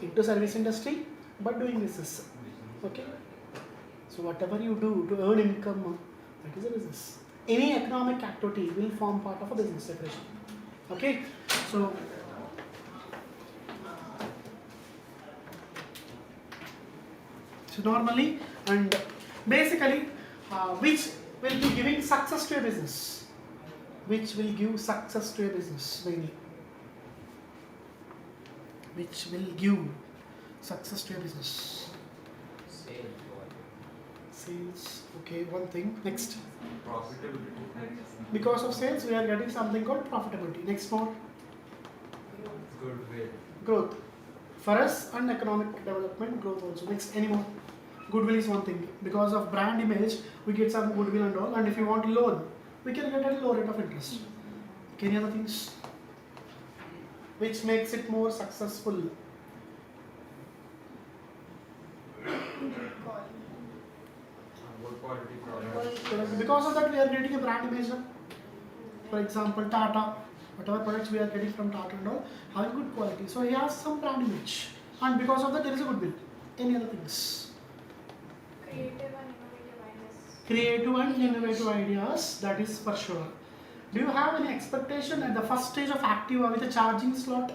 Into service industry but doing business. Okay? So whatever you do to earn income, that is a business. Any economic activity will form part of a business definition. Okay? So normally and basically, which will be giving success to a business? Which will give success to a business mainly? Which will give success to a business? Sales. Okay, one thing. Next. Profitability. Because of sales, we are getting something called profitability. Next more. Goodwill. Growth. For us, and economic development, growth also. Next, any more? Goodwill is one thing. Because of brand image, we get some goodwill and all. And if you want loan, we can get a low rate of interest. Okay, any other things? Which makes it more successful? Good quality product. Because of that, we are getting a brand image. For example, Tata, whatever products we are getting from Tata and all, have good quality. So he has some brand image. And because of that, there is a goodwill. Any other things? Creative and innovative ideas. Creative and innovative ideas, that is for sure. Do you have any expectation at the first stage of Activa with a charging slot?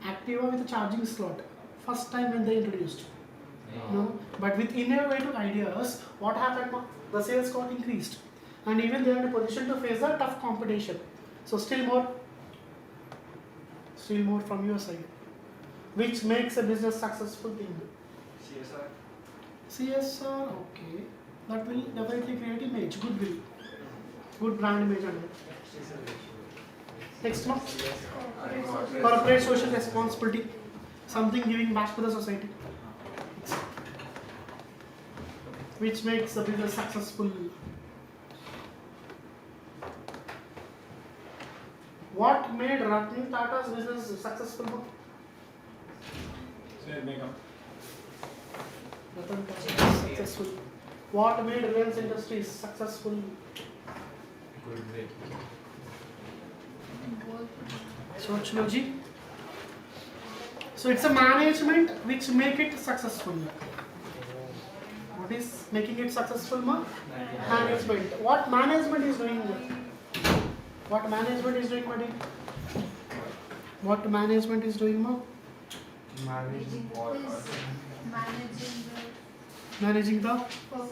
Activa with a charging slot. First time when they introduced. No. But with innovative ideas, what happened? The sales got increased. And even they are in a position to face a tough competition. So still more from your side. Which makes a business successful thing. CSR. CSR, okay. That will definitely create image, goodwill. Good brand image and all. Next one. Corporate social responsibility. Something giving back to the society. Which makes the business successful. What made Ratan Tata's business successful? Ratan Tata successful. What made Reliance Industries successful? Goodwill. Sociology. So it's a management which make it successful. What is making it successful, ma? Management. What management is doing? What management is doing, buddy? What management is doing, ma? Managing Managing the firm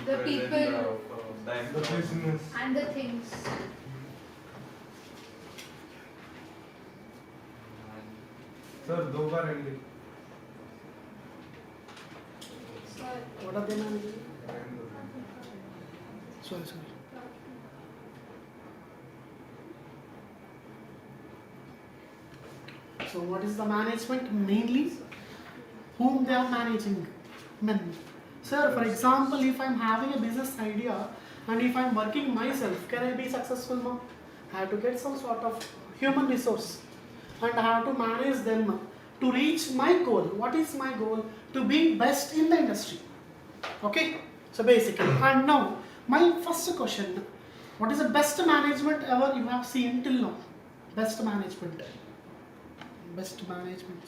the people. The business. and the things. Sir दो बार ending what are they managing? Sorry. So what is the management mainly? Whom they are managing? Men. Sir, for example, if I am having a business idea and if I am working myself, can I be successful, ma? I have to get some sort of human resource and I have to manage them to reach my goal. What is my goal? To be best in the industry. Okay? So basically, and now my first question, what is the best management ever you have seen till now? Best management. Best management.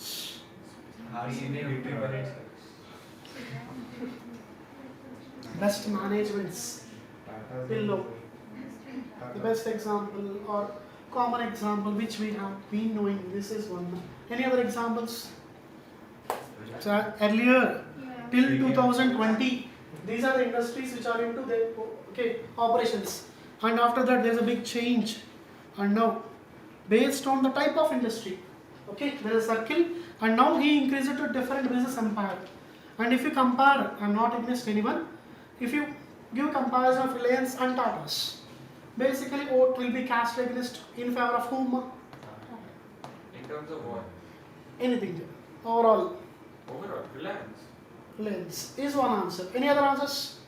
Best managements till now. The best example or common example which we have been knowing, this is one. Any other examples? So earlier till 2020, these are the industries which are into the operations, and after that there is a big change, and now based on the type of industry, Okay, there is a circle, and now he increased it to different business empire. And if you compare, I'm not against anyone, if you give comparison of Reliance and Tata's, basically vote will be cast against in favor of whom? In terms of what? Anything. Overall, Overall, Reliance. Reliance is one answer. Any other answers?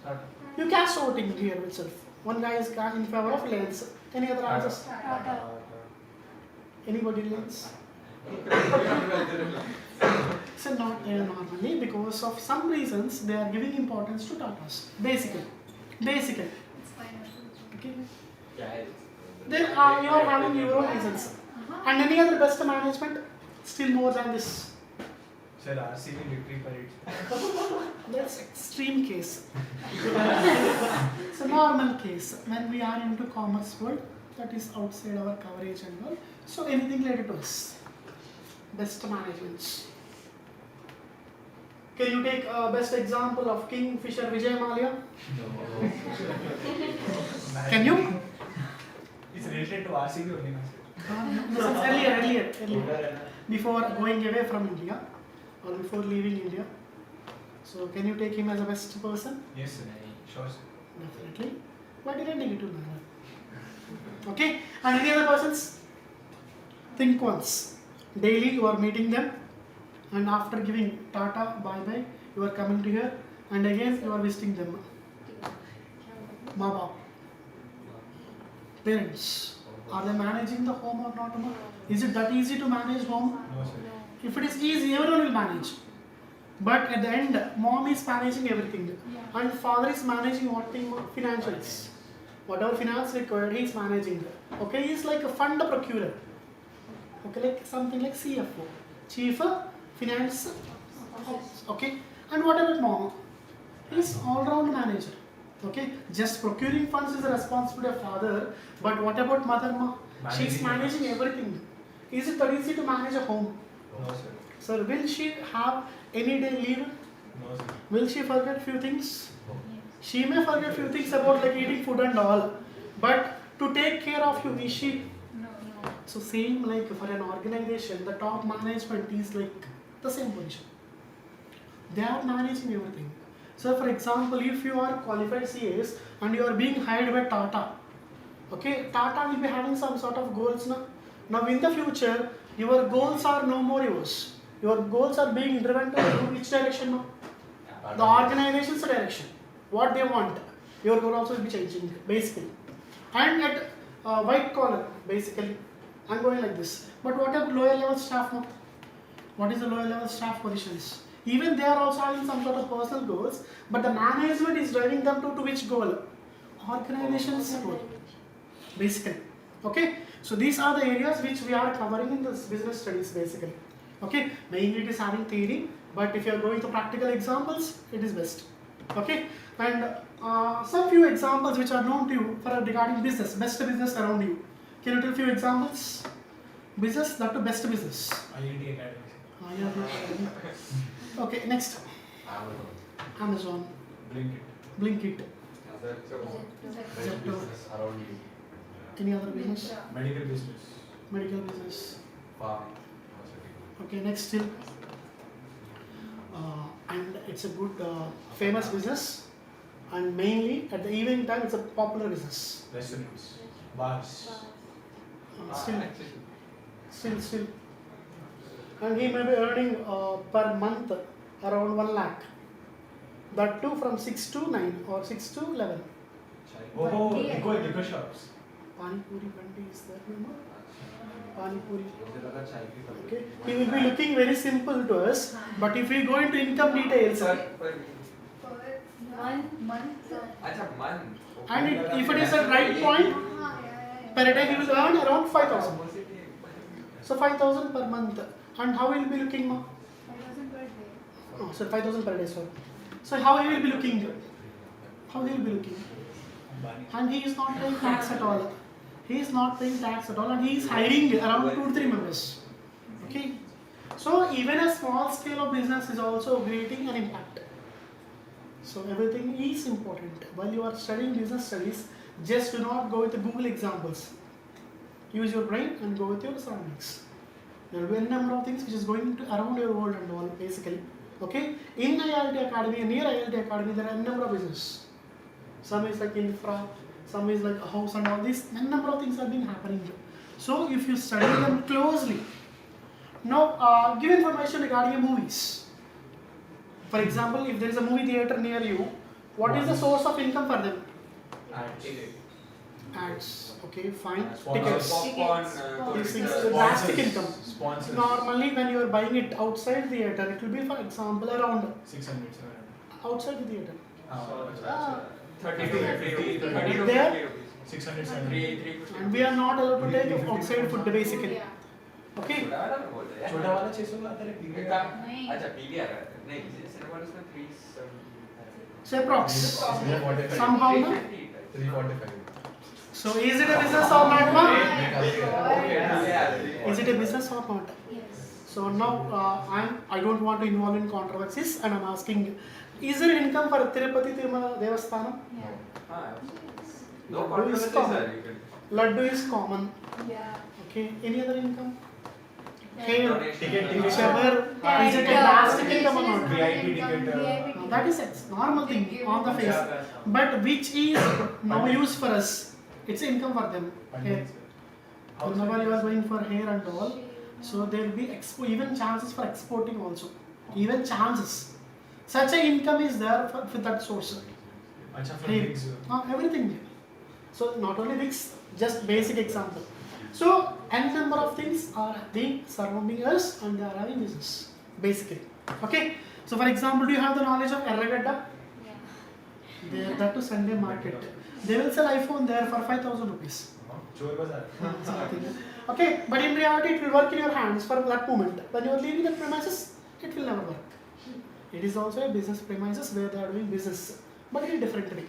You cast voting here itself. One guy is cast in favor of Reliance. Any other answers? Tata. Anybody Reliance? So not normally, because of some reasons they are giving importance to Tatas. Basically. It's fine. Okay. Yeah. Then you are having your own reasons. And any other best management, still more than this. Sir, RCB victory parade. That's extreme case. It's a normal case. When we are into commerce world, that is outside our coverage and all. So anything related to us. Best managements. Can you take a best example of Kingfisher Vijay Mallya? No. Can you? It's related to RCB only, No, earlier. Before going away from India or before leaving India. So can you take him as a best person? Yes, sir. Sure, sir. Definitely. But didn't negative manner. Okay? And any other persons? Think once. Daily you are meeting them, and after giving Tata, bye bye, you are coming to here, and again you are visiting them. Baba. Parents. Are they managing the home or not? Is it that easy to manage home? No, sir. If it is easy, everyone will manage. But at the end, mom is managing everything, and father is managing what thing? Financials. Whatever finance required, he is managing. Okay, he is like a fund procurer. Okay, like something like CFO, Chief Finance. Okay, and what about mom? He is all-round manager. Okay, just procuring funds is the responsibility of father. But what about mother? She is managing everything. Is it that easy to manage a home? No, sir. Sir, will she have any day leave? No, sir. Will she forget few things? She may forget few things about like eating food and all, but to take care of you, is she? No. So same like for an organization, the top management is like the same position. They are managing everything. So for example, if you are qualified CAs and you are being hired by Tata, okay, Tata will be having some sort of goals now. Now in the future, your goals are no more yours. Your goals are being driven to which direction now? The organization's direction. What they want, your goal also will be changing basically. And at white collar, basically, I'm going like this. But what about lower level staff now? What is the lower level staff positions? Even they are also having some sort of personal goals, but the management is driving them to which goal? Organization's goal, basically. Okay, so these are the areas which we are covering in this business studies basically. Okay, mainly it is having theory, but if you are going to practical examples, it is best. Okay, and some few examples which are known to you for regarding business, best business around you. Can you tell few examples? Business, that to best business. IIT Academy. Okay, next. Amazon, Blinkit, Zepto. Around you. Any other business? Medical business. Medical business. Farm. Okay, next still. And it's a good famous business, and mainly at the evening time it's a popular business. Restaurants. Bars. Still. And he may be earning per month around 1 lakh. That too from 6 to 9 or 6 to 11. Oh, liquor shops. Pani Puri Bandi is there, remember? Pani Puri. Okay. He will be looking very simple to us, but if we go into income details, One month. Acha, month. and if it is at right point, per day he will earn around 5,000. So 5,000 per month. And how he will be looking now? 5,000 per day. Oh, so 5,000 per day, sorry. So how he will be looking? How he will be looking? And he is not paying tax at all. He is not paying tax at all, and he is hiring around 2 to 3 members. Okay. So even a small scale of business is also creating an impact. So everything is important. While you are studying business studies, just do not go with the Google examples. Use your brain and go with your surroundings. There will be a number of things which is going to around your world and all basically. Okay. In IIT Academy and near IIT Academy, there are a number of business. Some is like infra, some is like a house and all this. A number of things have been happening here. So if you study them closely, now give information regarding movies. For example, if there is a movie theater near you, what is the source of income for them? Ads. Okay, fine. Tickets. Popcorn. These things, drastic income. Sponsors. Normally, when you are buying it outside theater, it will be, for example, around 600, outside the theater. 30 to 50. 30 to 50 There? rupees. 600, 700. 350. And we are not allowed to take outside food basically. Okay. छोटा वाला में बोलते हैं छोटा वाला 600 का आता है पीवीआर का नहीं। अच्छा पीवीआर नहीं सिनेमा उसमें 370 So approx. 345. Somehow, no? 345. So is it a business or not? Ma? Okay. Is it a business or not? Yes. So now I don't want to involve in controversies and I'm asking, is there income for Tirupati Tirumala Devasthanam? हाँ no Laddu is controversy common. sir you can Laddu is common. Yeah. Okay. Any other income? Yeah. Hair, Ticket. whichever. Yeah, Is it a yeah. drastic income or not? VIP ticket, Now, that is a normal thing on the face. But which is no use for us. It's income for them. Hair. Whenever you are going for hair and all, so there will be even chances for exporting also. Even chances. Such a income is there for that source. अच्छा for Hair. gigs. Everything. So not only wigs, just basic example. So n number of things are being surrounding us and they are having business. Basically. Okay. So for example, do you have the knowledge of Erragadda? Yeah. That to Sunday market. They will sell iPhone there for 5,000 rupees. चोर बाजार. Something. Okay, but in reality it will work in your hands for that moment. When you are leaving the premises, it will never work. It is also a business premises where they are doing business, but in a different way.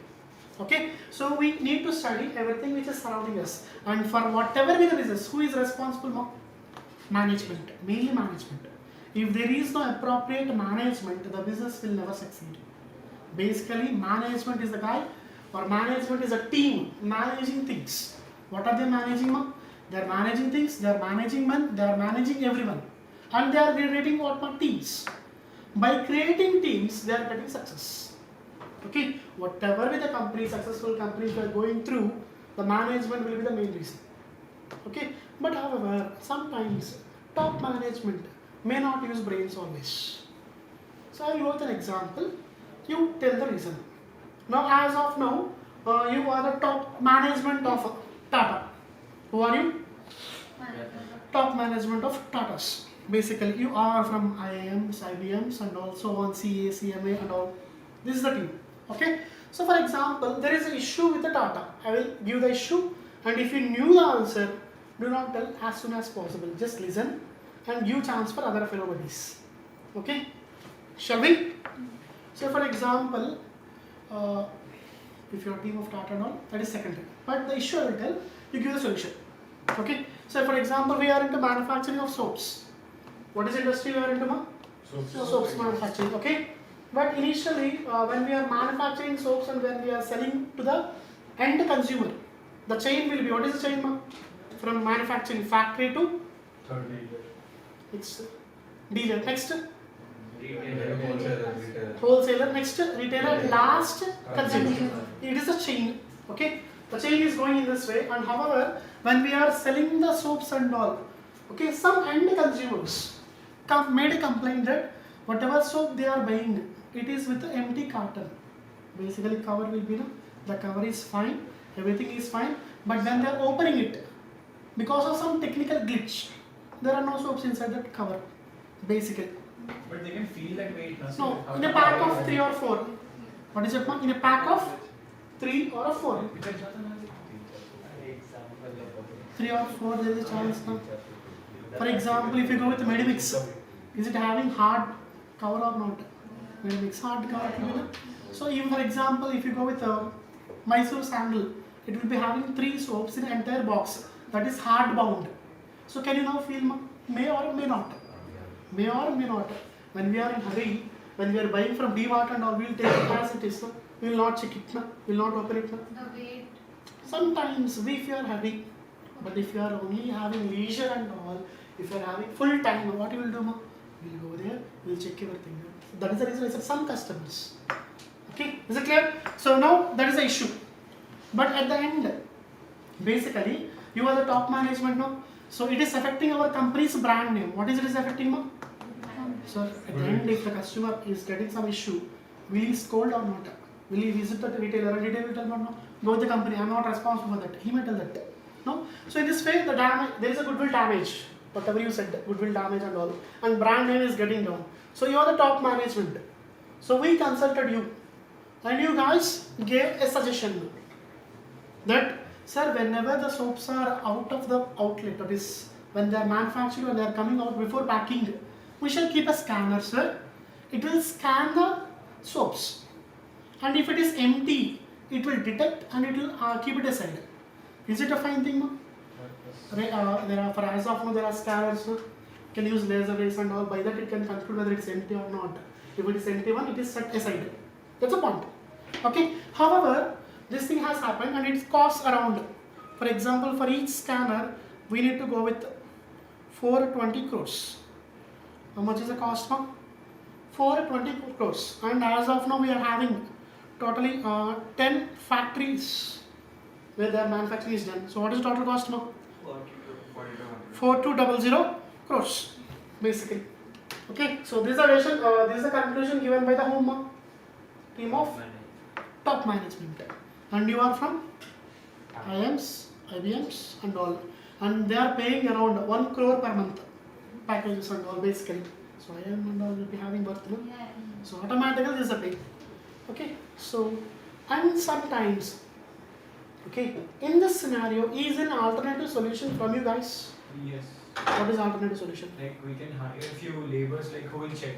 Okay, so we need to study everything which is surrounding us, and for whatever be the business, who is responsible? Management, mainly management. If there is no appropriate management, the business will never succeed. Basically, management is the guy, or management is a team managing things. What are they managing? They are managing things, they are managing men, they are managing everyone, and they are creating what teams. By creating teams, they are getting success. Okay, whatever with the company, successful companies we are going through, the management will be the main reason. Okay, but however, sometimes top management may not use brains always. So I will go with an example. You tell the reason. Now, as of now, you are the top management of Tata. Who are you? Top management of Tatas. Basically, you are from IIMs, IBMs, and also on CA, CMA, and all. This is the team. Okay. So, for example, there is an issue with the Tata. I will give the issue, and if you knew the answer, do not tell as soon as possible. Just listen and give chance for other fellow buddies. Okay. Shall we? So, for example, if you are a team of Tata and all, that is secondary. But the issue I will tell, you give the solution. Okay. So, for example, we are into manufacturing of soaps. What is industry we are into? Soaps manufacturing. Okay. But initially, when we are manufacturing soaps and when we are selling to the end consumer, the chain will be, what is the chain? From manufacturing factory to Third dealer. it's dealer. Next, Wholesaler. wholesaler. Next, retailer. Last, consumer. It is a chain. Okay. The chain is going in this way, and however, when we are selling the soaps and all, okay, some end consumers made a complaint that whatever soap they are buying, it is with the empty carton. Basically, cover will be, the cover is fine, everything is fine, but when they are opening it, because of some technical glitch, there are no soaps inside that cover. Basically, But they can feel that weight. no, in a pack of 3 or 4. What is it, in a pack of 3 or 4? 3 or 4, there is a chance. For example, if you go with Medimix, is it having hard cover or not? Medimix hard cover. So, even for example, if you go with Mysore sandal, it will be having 3 soaps in an entire box. That is hard bound. So, can you now feel may or may not? May or may not. When we are in hurry, when we are buying from D-Mart and all, we will take it as it is. We will not check it. We will not open it. The weight. Sometimes if you are hurry, but if you are only having leisure and all, If you are having full time, what you will do, ma? You will go there, you will check everything. That is the reason I said some customers. Okay, is it clear? So now that is the issue. But at the end, basically, you are the top management now. So it is affecting our company's brand name. What is it is affecting, ma? So at the end, if the customer is getting some issue, will he scold or not? Will he visit the retailer and retailer will tell him, no, go with the company, I am not responsible for that. He may tell that. No? So in this way, the damage, there is a goodwill damage. Whatever you said, goodwill damage and all. And brand name is getting down. So you are the top management. So we consulted you. And you guys gave a suggestion that, sir, whenever the soaps are out of the outlet, that is, when they are manufactured, when they are coming out before packing, we shall keep a scanner, sir. It will scan the soaps. And if it is empty, it will detect and it will keep it aside. Is it a fine thing, ma? There are, for as of now, there are scanners, you can use laser rays and all. By that, it can conclude whether it's empty or not. If it is empty one, it is set aside. That's a point. Okay. However, this thing has happened and it costs around, for example, for each scanner, we need to go with 420 crores. How much is the cost, ma? 420 crores. And as of now, we are having totally 10 factories where their manufacturing is done. So what is the total cost, ma? 4200 crores, basically. Okay, so this is the conclusion given by the whom, ma? Team of top management. And you are from IMs, IBMs and all. And they are paying around 1 crore per month packages and all, basically. So IM and all will be having birth, no? Yeah. So automatically this is a pay. Okay, so and sometimes, okay, in this scenario, is an alternative solution from you guys? Yes. What is alternative solution? Like we can hire a few laborers like who will check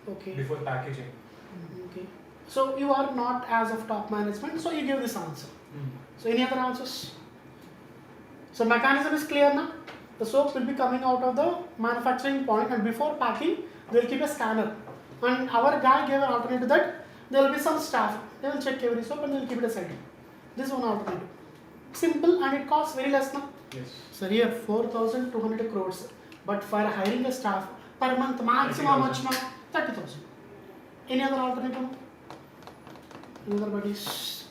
Okay. before packaging. Okay. So you are not as of top management, so you give this answer. So any other answers? So mechanism is clear now. The soaps will be coming out of the manufacturing point and before packing, they will keep a scanner. And our guy gave an alternative that there will be some staff. They will check every soap and they will keep it aside. This is one alternative. Simple and it costs very less now. Yes. So here 4,200 crores. But for hiring a staff per month maximum how much now? 30,000. Any other alternative? Any other buddies?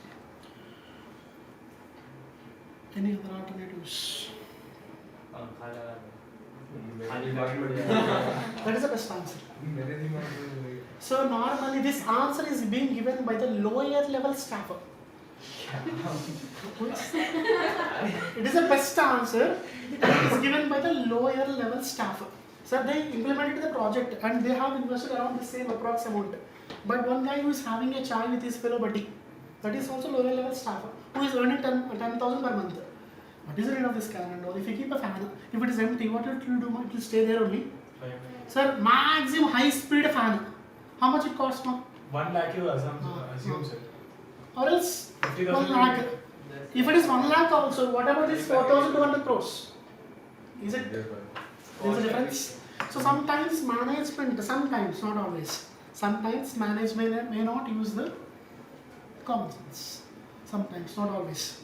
Any other alternatives? That is the best answer. So normally this answer is being given by the lower level staffer. It is the best answer. It is given by the lower level staffer. So they implemented the project and they have invested around the same approx amount. But one guy who is having a chai with his fellow buddy, that is also lower level staffer, who is earning 10,000 per month. What is the rate of this scanner and all? If you keep a fan, if it is empty, what it will do? It will stay there only. Sir, maximum high speed fan. How much it costs, ma? 1 lakh you assume, sir. Or else 50,000 1 lakh. If it is 1 lakh also, what about this 4,200 crores? Is it? There is a difference. So sometimes management, sometimes, not always, sometimes management may not use the common sense. Sometimes, not always.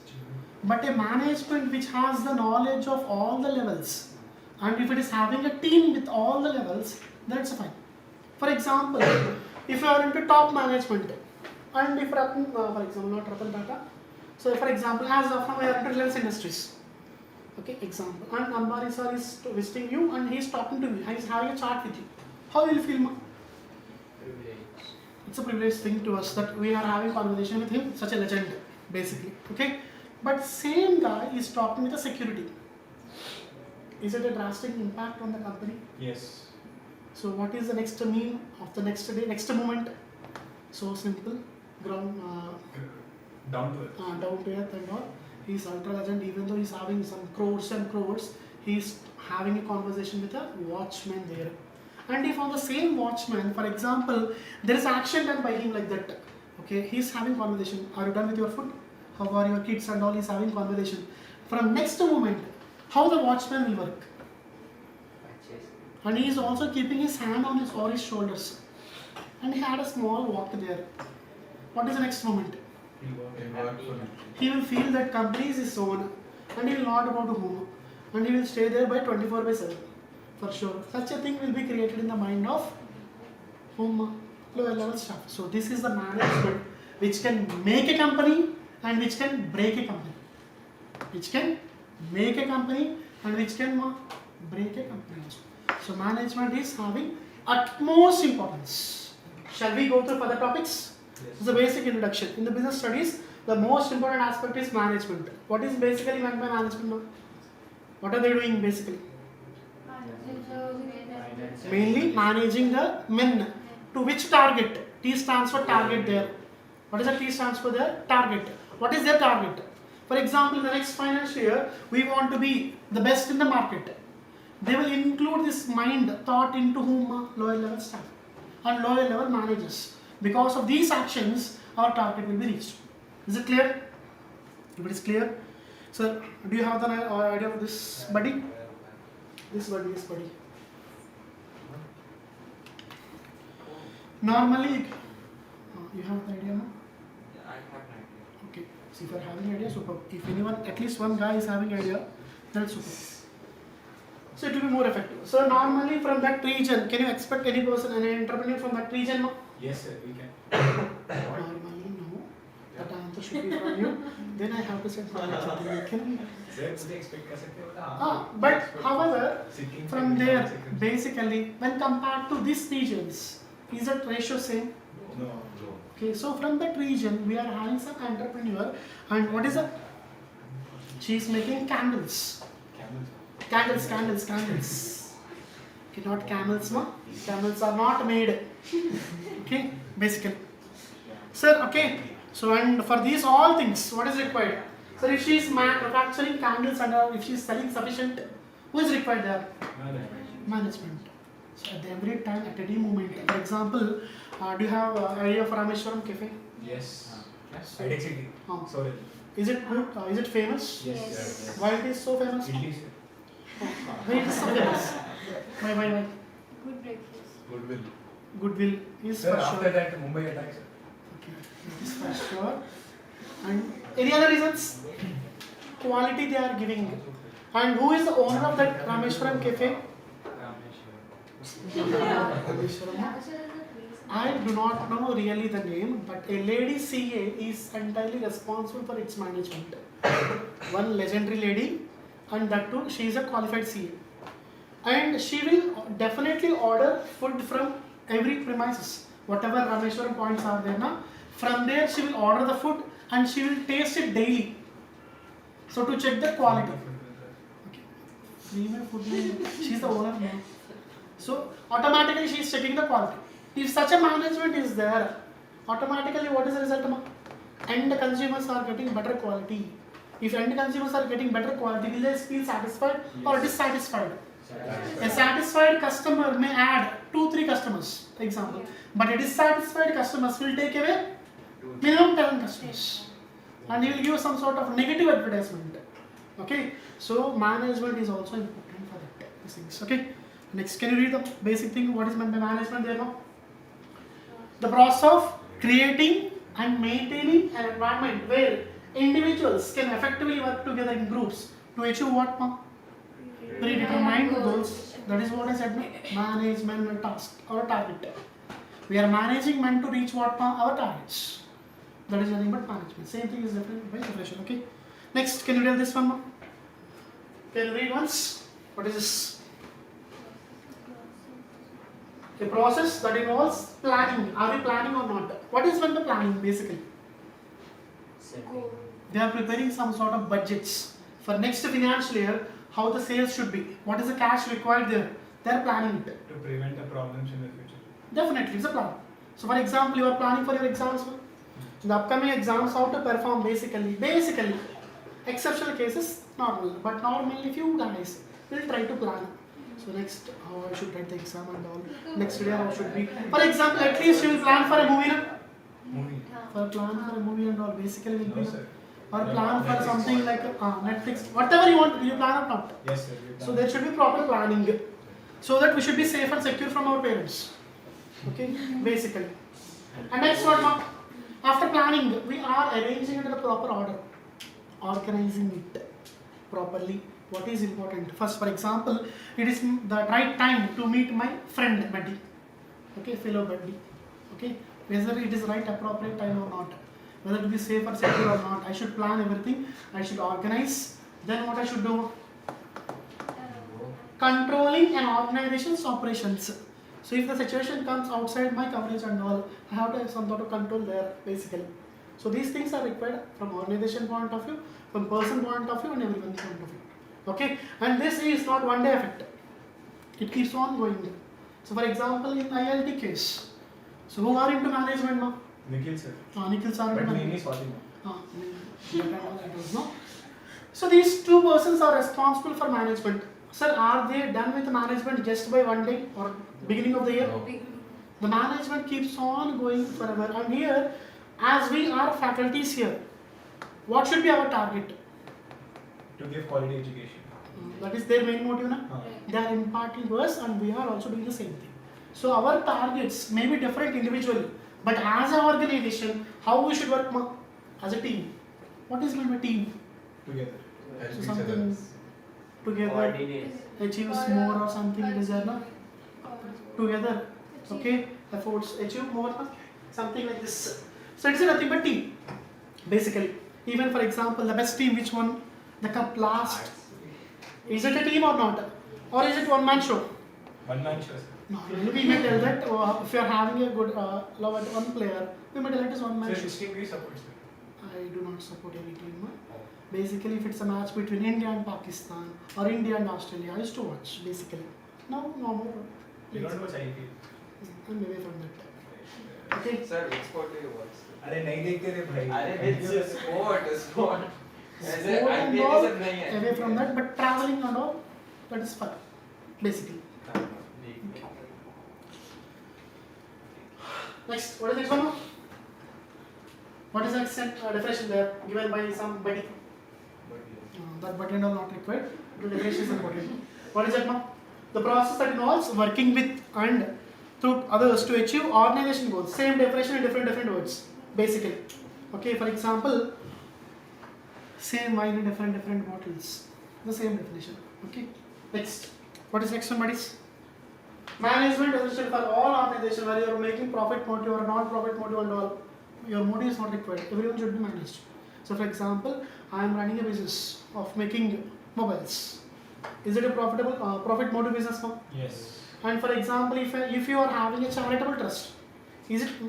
But a management which has the knowledge of all the levels, and if it is having a team with all the levels, that's fine. For example, if you are into top management, and if for example, not Ratan Tata, so for example, as of now we are into Reliance Industries. Okay, example, and Ambani sir is visiting you and he is talking to you, he is having a chat with you. How will you feel, ma? It's a privileged thing to us that we are having conversation with him, such a legend, basically. Okay, but same guy is talking with the security. Is it a drastic impact on the company? Yes. So what is the next meme of the next day, next moment? So simple, ground, Down to earth. down to earth and all. He's ultra legend, even though he's having some crores and crores, he's having a conversation with a watchman there. And if on the same watchman, for example, there is action done by him like that, okay, he's having conversation. Are you done with your food? How are your kids and all? He's having conversation. From next moment, how the watchman will work? And he is also keeping his hand on his or his shoulders. And he had a small walk there. What is the next moment? He will feel that company is his own and he will not go to home. And he will stay there by 24/7. For sure. Such a thing will be created in the mind of whom? Lower level staff. So this is the management which can make a company and which can break a company. Which can make a company and which can break a company also. So management is having utmost importance. Shall we go through further topics? This is a basic introduction. In the business studies, the most important aspect is management. What is basically meant by management? What are they doing basically? Mainly managing the men. To which target? T stands for target there. What is the T stands for there? Target. What is their target? For example, in the next financial year, we want to be the best in the market. They will include this mind thought into whom? Lower level staff and lower level managers. Because of these actions, our target will be reached. Is it clear? If it is clear, sir, do you have the idea of this buddy? This buddy. Normally, you have the idea now? Yeah, I have an idea. Okay. So if you are having idea, super. If anyone, at least one guy is having idea, then it's super. So it will be more effective. So normally from that region, can you expect any person, any entrepreneur from that region? No? Yes, sir, we can. Normally no. That answer should be from you. Then I have to say something. Sir, मुझे expect कर सकते हो ना? But however, from there, basically, when compared to these regions, is that ratio same? No. Okay, so from that region, we are having some entrepreneur, and what is that? She is making candles. Candles. Okay, not camels, no? Camels are not made. Okay, basically. Sir, okay. So, and for these all things, what is required? So, if she is manufacturing candles and if she is selling sufficient, who is required there? Management. So, at every time, at any moment. For example, do you have idea of Rameshwaram Cafe? Yes. High-tech city. Sorry. Is it good? Is it famous? Yes. Why it is so famous? Idli, sir. Why it is so famous? Why? Good breakfast. Goodwill is Sir, for after sure. that, Mumbai attack, sir. Okay, that is for sure. And any other reasons? Quality they are giving. And who is the owner of that Rameshwaram Cafe? Rameshwaram. I do not know really the name, but a lady CA is entirely responsible for its management. One legendary lady, and that too, she is a qualified CA. And she will definitely order food from every premises. Whatever Rameshwaram points are there now, from there she will order the food and she will taste it daily. So to check the quality. Okay. Female food, she is the owner now. So automatically she is checking the quality. If such a management is there, automatically what is the result? End consumers are getting better quality. If end consumers are getting better quality, will they feel satisfied or dissatisfied? A satisfied customer may add 2-3 customers, example, but a dissatisfied customers will take away minimum 10 customers, and he will give some sort of negative advertisement. Okay, so management is also important for that. These things. Okay, next, can you read the basic thing? What is meant by management there now? The process of creating and maintaining an environment where individuals can effectively work together in groups to achieve what? Predetermined goals. That is what I said. Management task or target. We are managing men to reach what? Our targets. That is nothing but management. Same thing is different by separation. Okay. Next, can you tell this one? Can you read once? What is this? A process that involves planning. Are we planning or not? What is meant by planning basically? They are preparing some sort of budgets for next financial year, how the sales should be, what is the cash required there. They are planning it. To prevent the problems in the future. Definitely, it's a plan. So for example, you are planning for your exams. In the upcoming exams, how to perform basically. Exceptional cases, normal. But normally few guys will try to plan. So next, how I should write the exam and all. Next day, how should be. For example, at least you will plan for a movie. Movie. For plan for a movie and all, basically will be. No, sir. Or plan for something like Netflix, whatever you want, you plan or not. Yes, sir. So there should be proper planning, so that we should be safe and secure from our parents. Okay, basically. And next one now, after planning, we are arranging it in the proper order, organizing it properly, what is important? First, for example, it is the right time to meet my friend buddy, okay, fellow buddy, okay, whether it is right appropriate time or not, whether it is safe or secure or not. I should plan everything, I should organize. Then what I should do? Controlling an organization's operations. So if the situation comes outside my coverage and all, I have to have some sort of control there basically. So these things are required from organization point of view, from person point of view, and everyone's point of view. Okay, and this is not one day effect. It keeps on going. So for example, in ILT case, so who are into management now? Nikhil sir. Nikhil sir. But mainly Swati. So these two persons are responsible for management. Sir, are they done with management just by one day or beginning of the year? No. The management keeps on going forever. And here, as we are faculties here, what should be our target? To give quality education. That is their main motive, na? हाँ. They are imparting to us and we are also doing the same thing. So our targets may be different individually, but as an organization, how we should work as a team? What is meant by team? Together. So something together Coordinate. achieves more or something it is there, na? Together, okay, efforts achieve more, na? Something like this. So it's nothing but team, basically. Even for example, the best team which won the cup last, is it a team or not? Or is it one man show? One man show. No, we may tell that if you are having a good love at one player, we may tell it is one man So show. which team do you support, sir? I do not support any team. Basically, if it's a match between India and Pakistan or India and Australia, I used to watch basically. No more. You don't watch IPL. I'm away from that. Okay. Sir, which sport do you watch? अरे नहीं देखते रे भाई. अरे it's a sport. ऐसे Sport and IPL all, ये सब नहीं है. away from that, but traveling and all, that is fun. Basically. Next, what is the next one? What is the extent definition there given by somebody? That button are not required. The definition is important. What is that now? The process that involves working with and through others to achieve organization goals. Same definition in different words. Basically. Okay, for example, same wine in different bottles. The same definition. Okay. Next. What is next one, buddies? Management is essential for all organizations, whether you are making profit motive or non-profit motive and all. Your motive is not required. Everyone should be managed. So, for example, I am running a business of making mobiles. Is it a profitable profit motive business now? Yes. And for example, if you are having a charitable trust,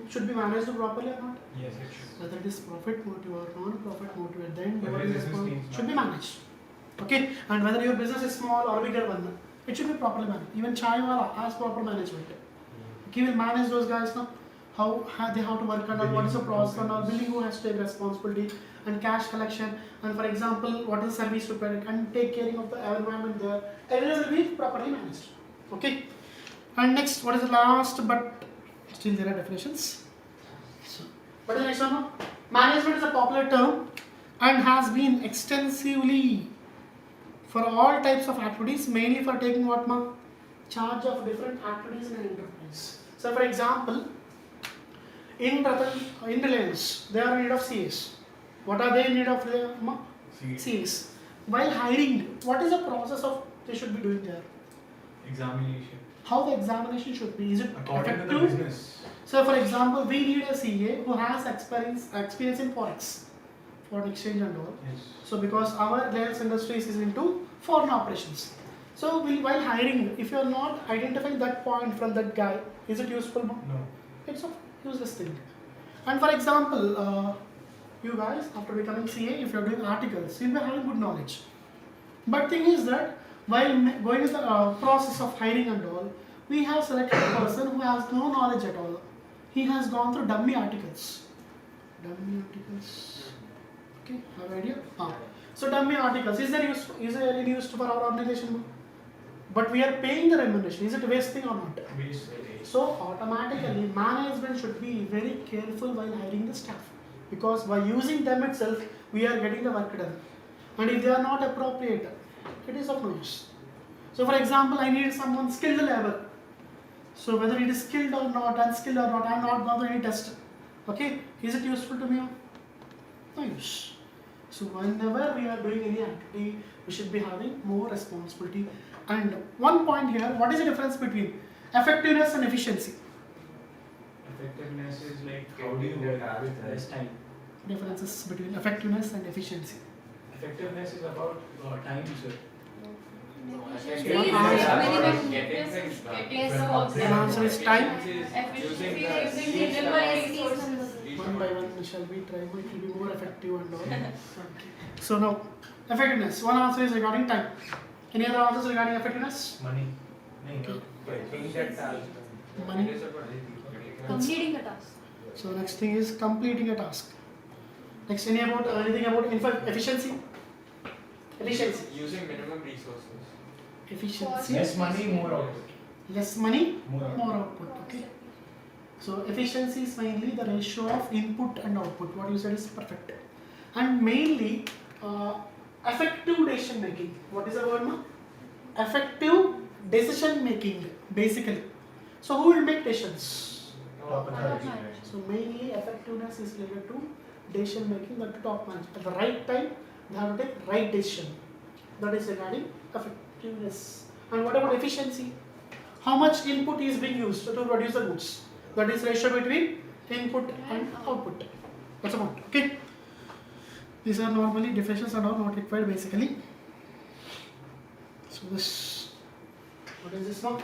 should be managed properly or not? Yes, it should. Whether it is profit motive or non-profit motive, at the end Every your business response needs should be managed. Okay, and whether your business is small or bigger one, it should be properly managed. Even Chaiwala has proper management. Okay, will manage those guys now. How they have to work and all, what is the process and all, billing who has to take responsibility, and cash collection, and for example, what is the service required, and take care of the environment there. Everything will be properly managed. Okay, and next, what is the last but still there are definitions. So, what is the next one now? Management is a popular term and has been extensively for all types of activities, mainly for taking what ma? Charge of different activities in an enterprise. So for example, in Reliance, they are in need of CAs. What are they in need of? CAs. While hiring, what is the process of they should be doing there? Examination. How the examination should be? Is it According to the effective? business. So for example, we need a CA who has experience in Forex, foreign exchange and all. Yes. So because our Reliance Industries is into foreign operations. So while hiring, if you are not identifying that point from that guy, is it useful? No. It's a useless thing. And for example, you guys after becoming CA, if you are doing articles, you'll be having good knowledge. But thing is that while going with the process of hiring and all, we have selected a person who has no knowledge at all. He has gone through dummy articles. Dummy articles. Okay, have an idea? So dummy articles, is there any use for our organization? But we are paying the remuneration. Is it wasting or not? So automatically management should be very careful while hiring the staff, because by using them itself we are getting the work done. And if they are not appropriate, it is of no use. So for example, I need someone skilled level. So whether it is skilled or not, unskilled or not, I am not going to any test. Okay, is it useful to me? No use. So whenever we are doing any activity, we should be having more responsibility. And one point here, what is the difference between effectiveness and efficiency? Effectiveness is like how do you work with less time. Differences between effectiveness and efficiency. Effectiveness is about time, sir. Efficiency One is answer. minimum. Getting things done. Yes, One also. answer is time. Using the Efficiency least is amount minimum of resources. One by one shall we try, it will be more effective and all. Okay. So now, effectiveness. One answer is regarding time. Any other answers regarding effectiveness? Money. getting that task. Money. It is about Completing a task. So next thing is completing a task. Next, anything about efficiency? Efficiency. using minimum resources. Efficiency. Less money, more output. Less money, More output. more output. Okay. So efficiency is mainly the ratio of input and output. What you said is perfect. And mainly effective decision making. What is the word, ma? Effective decision making, basically. So who will make decisions? Top authority. So mainly effectiveness is related to decision making, that the top management. At the right time, they have to take right decision. That is regarding effectiveness. And what about efficiency? How much input is being used to produce the goods? That is ratio between input and output. That's about it. Okay. These are normally definitions are not required basically. So this, what is this now?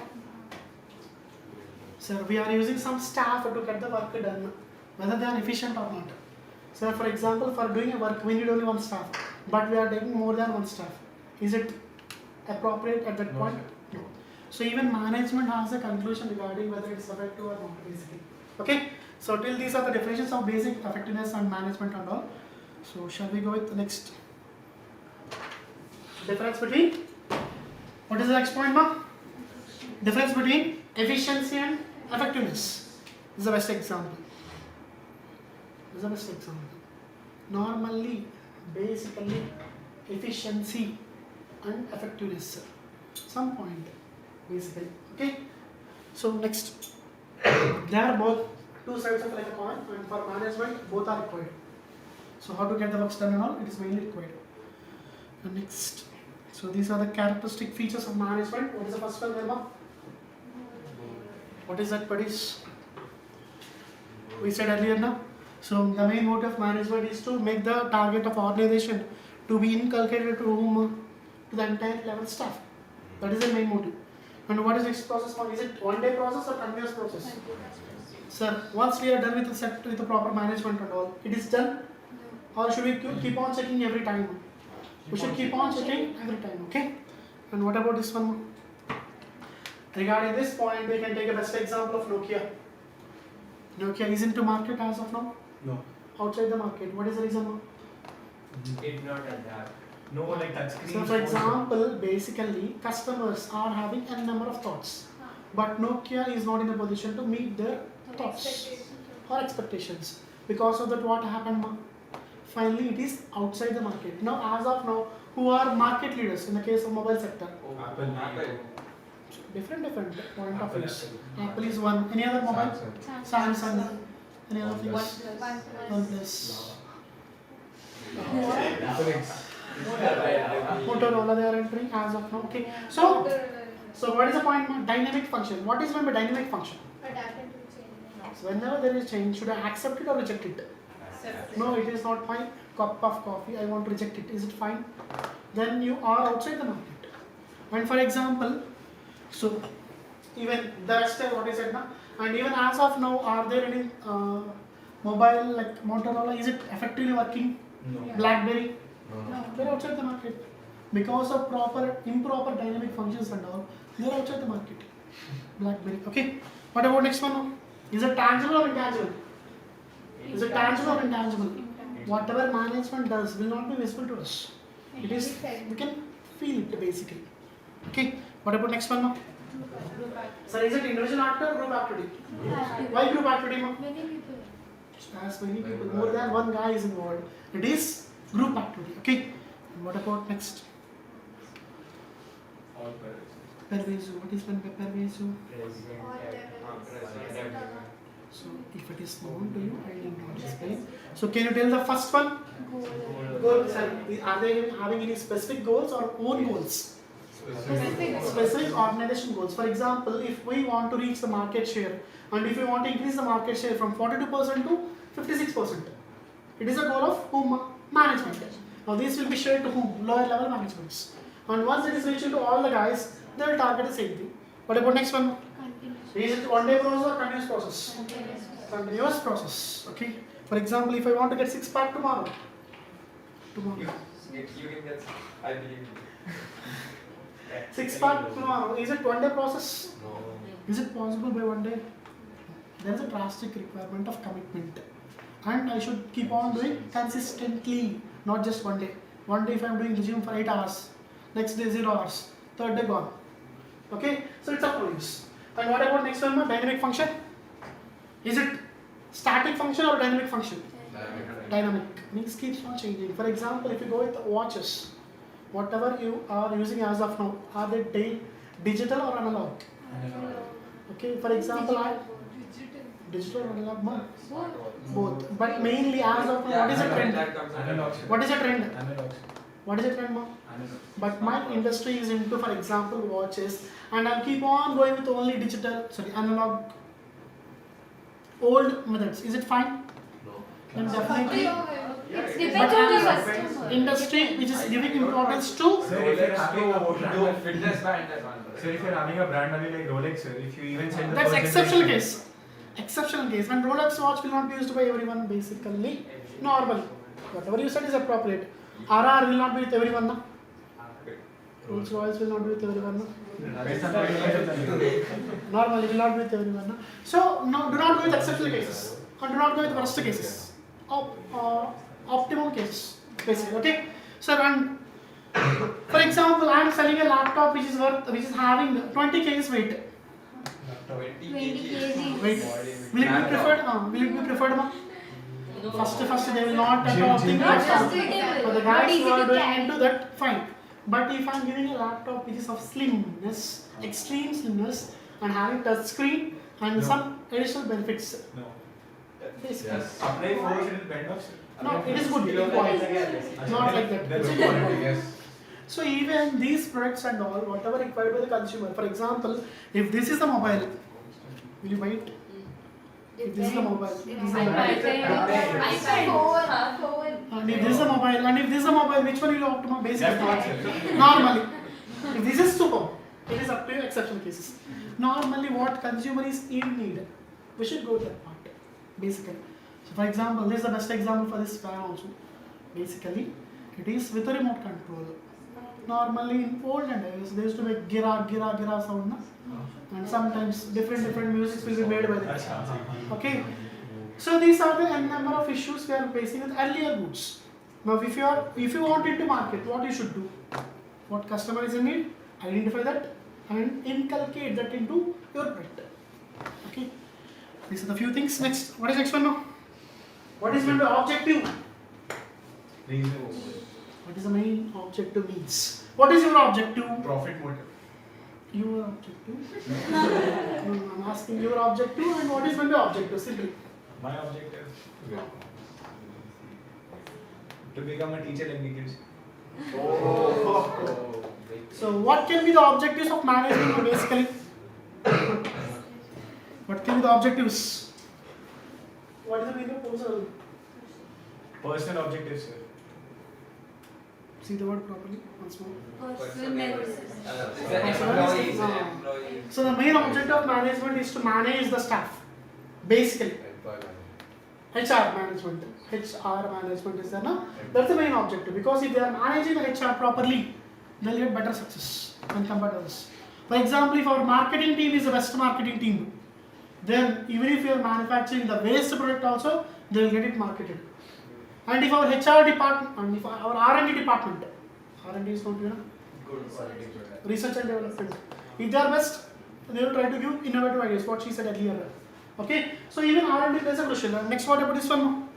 Sir, we are using some staff to get the work done, whether they are efficient or not. Sir, for example, for doing a work, we need only one staff, but we are taking more than one staff. Is it appropriate at that point? No. So even management has a conclusion regarding whether it's effective or not, basically. Okay. So till these are the definitions of basic effectiveness and management and all. So shall we go with the next difference between? What is the next point, ma? Difference between efficiency and effectiveness. This is the best example. This is the best example. Normally, basically, efficiency and effectiveness. Some point, basically. Okay. So next, they are both two sides of like a coin, and for management, both are required. So how to get the works done and all, it is mainly required. And next, so these are the characteristic features of management. What is the first one, Nirma? What is that, buddies? We said earlier now. So the main motive of management is to make the target of organization to be inculcated to whom? To the entire level staff. That is the main motive. And what is next process? Is it one-day process or continuous process? Sir, once we are done with the set with the proper management and all, it is done. Or should we keep on checking every time? We should keep on checking every time, okay? And what about this one? Regarding this point, we can take a best example of Nokia. Nokia is into market as of now? No. Outside the market. What is the reason? Did not adapt. No, like touchscreen. So for example, basically customers are having a number of thoughts. But Nokia is not in a position to meet their thoughts or expectations. Because of that, what happened? Finally, it is outside the market. Now, as of now, who are market leaders in the case of mobile sector? Apple. Different point of views. Apple is one. Any other mobile? Samsung. Any other things? OnePlus. Motorola, they are entering as of now. Okay. So what is the point? Dynamic function. What is meant by dynamic function? Adapting to change. So whenever there is change, should I accept it or reject it? No, it is not my cup of coffee. I want to reject it. Is it fine? Then you are outside the market. And for example, so even that's what is it now? And even as of now, are there any mobile like Motorola? Is it effectively working? No. BlackBerry? No. They're outside the market because of improper dynamic functions and all. They're outside the market. BlackBerry. Okay. What about next one? Is it tangible or intangible? Is it tangible or intangible? Whatever management does will not be visible to us. It is, we can feel it basically. Okay. What about next one now? Sir, is it individual actor or group activity? Why group activity? Many people. As many people, more than one guy is involved. It is group activity. Okay. And what about next? All Pervasive. What is one pervasive? President. So if it is known to you, I need not explain. So can you tell the first one? Goals. Are they having any specific goals or own goals? Specific organization goals. For example, if we want to reach the market share and if we want to increase the market share from 42% to 56%, it is a goal of whom? Management. Now this will be shared to whom? Lower level managements. And once it is reached to all the guys, they will target the same thing. What about next one? Is it one day process or continuous process? Continuous process. Okay. For example, if I want to get 6-pack tomorrow. You can get, I believe you. 6-pack tomorrow. Is it one day process? No. Is it possible by one day? There is a drastic requirement of commitment. And I should keep on doing consistently, not just one day. One day if I am doing the gym for 8 hours, next day 0 hours, third day gone. Okay, so it's up to use. And what about next one? Dynamic function? Is it static function or dynamic function? Dynamic means keeps on changing. For example, if you go with watches, whatever you are using as of now, are they digital or analog? Okay, for example, digital or analog? Both. But mainly as of now, what is a trend? What is a trend? What is a trend, ma'am? But my industry is into, for example, watches, and I'll keep on going with only analog, old methods. Is it fine? No. Then definitely. It depends on the customer. Industry which is giving importance to. Sir, if you're having a fitness band, that's one. Sir, if you're having a brand only like Rolex, sir, if you even send the That's first exceptional generation- case. Exceptional case. And Rolex watch will not be used by everyone basically. Normally. Whatever you said is appropriate. RR will not be with everyone. No? Rolls Royce will not be with everyone. No? Normally it will not be with everyone. No? So no, do not go with exceptional cases. And do not go with worst cases. Optimum cases. Basically. Okay. So and for example, I am selling a laptop which is having 20 kgs weight. 20 20 kg. kg. Wait, will it be preferred? Will it be preferred, ma'am? First, they will not at all think Not of just that. For the not guys easy who are to doing carry. into that, fine. But if I am giving a laptop which is of slimness, extreme slimness, and having touch screen and some additional benefits, No. basically. Yes. Apply force, it will bend off, sir. No, it is good. Equality. Not like that. That's It's good. equality. Yes. So even these products and all, whatever required by the consumer. For example, if this is the mobile, will you buy it? If this is the mobile, this is the mobile. And if this is a mobile, which one will you opt for? Basically, normally, if this is super, it is up to exceptional cases. Normally, what consumer is in need, we should go with that part. Basically, so for example, this is the best example for this fan also. Basically, it is with a remote control. Normally, in olden days, they used to make gira sound, no? And sometimes different music will be made by them. Okay. So these are the n number of issues we are facing with earlier goods. Now, if you want it to market, what you should do? What customer is in need? Identify that and inculcate that into your product. Okay. These are the few things. Next, what is next one now? What is going to be objective? Reasonable. What is the main objective means? What is your objective? Profit motive. Your objective? No, I'm asking your objective and what is going to be objective? Simply. My objective to become a teacher like the kids. So what can be the objectives of management basically? What can be the objectives? What is the meaning of personal? Personal objectives, sir. See the word properly once more. Employees. So the main objective of management is to manage the staff. Basically. HR management. HR management is there, no? That's the main objective because if they are managing the HR properly, they'll get better success when compared to others. For example, if our marketing team is the best marketing team, then even if you are manufacturing the waste product also, they'll get it marketed. And if our HR department, and if our R&D department, R&D is not, Good quality product. research and development, if they are best, they will try to give innovative ideas, what she said earlier. Okay, so even R&D plays a crucial. Next, what about this one?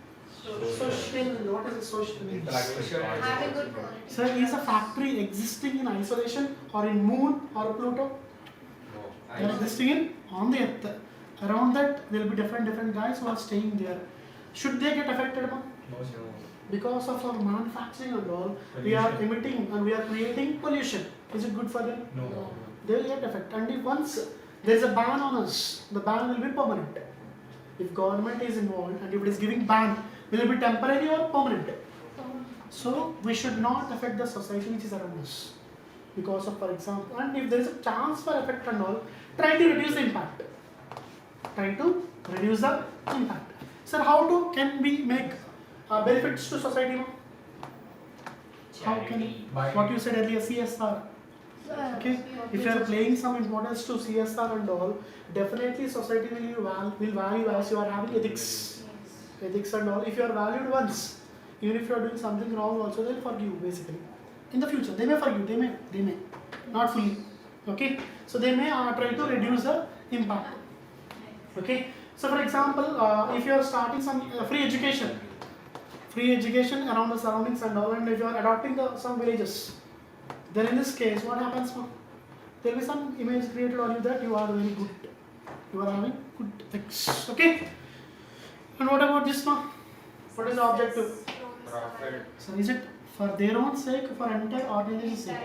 Social. What is a social means? Have a good quality. So is a factory existing in isolation or in moon or Pluto? They are existing in on the earth. Around that, there will be different guys who are staying there. Should they get affected, ma? Because of our manufacturing and all, we are emitting and we are creating pollution. Is it good for them? No. They will get affected. And if once there is a ban on us, the ban will be permanent. If government is involved and if it is giving ban, will it be temporary or permanent? So we should not affect the society which is around us. Because of, for example, and if there is a chance for effect and all, try to reduce the impact. Try to reduce the impact. Sir, how can we make benefits to society? No? How can what you said earlier, CSR? Okay, if you are playing some importance to CSR and all, definitely society will value as you are having ethics and all. If you are valued once, even if you are doing something wrong, also they'll forgive basically. In the future, they may forgive, they may, not fully. Okay, so they may try to reduce the impact. Okay, so for example, if you are starting some free education around the surroundings and all, and if you are adopting some villages, then in this case, what happens? There will be some image created on you that you are very good, you are having good things. Okay, and what about this now? What is the objective? Profit. So is it for their own sake, for entire organization's sake?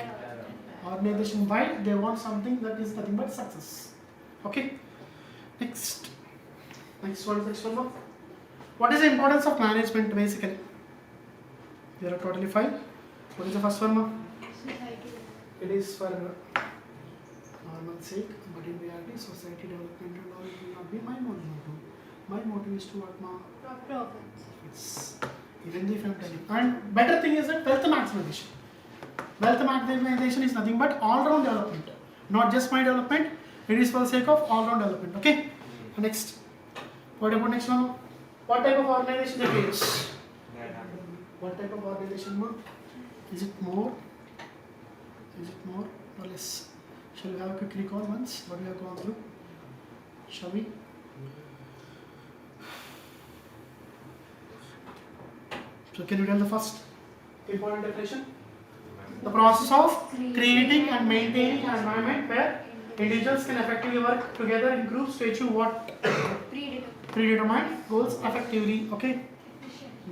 Organization wide, they want something that is nothing but success. Okay. Next one. What is the importance of management basically? There are totally 5. What is the first one? It is for normal sake, but in reality, society development and all will not be my motive. My motive is to what, ma? Profits. It's even if I'm telling. And better thing is that wealth maximization. Wealth maximization is nothing but all-round development, not just my development. It is for the sake of all-round development. Okay. Next. What about next one? What type of organization it is? What type of organization? Is it more? Is it more or less? Shall we have a quick recall once what we have gone through? Shall we? So can you tell the first important definition? The process of creating and maintaining an environment where individuals can effectively work together in groups to achieve what? Predetermined goals effectively. Okay.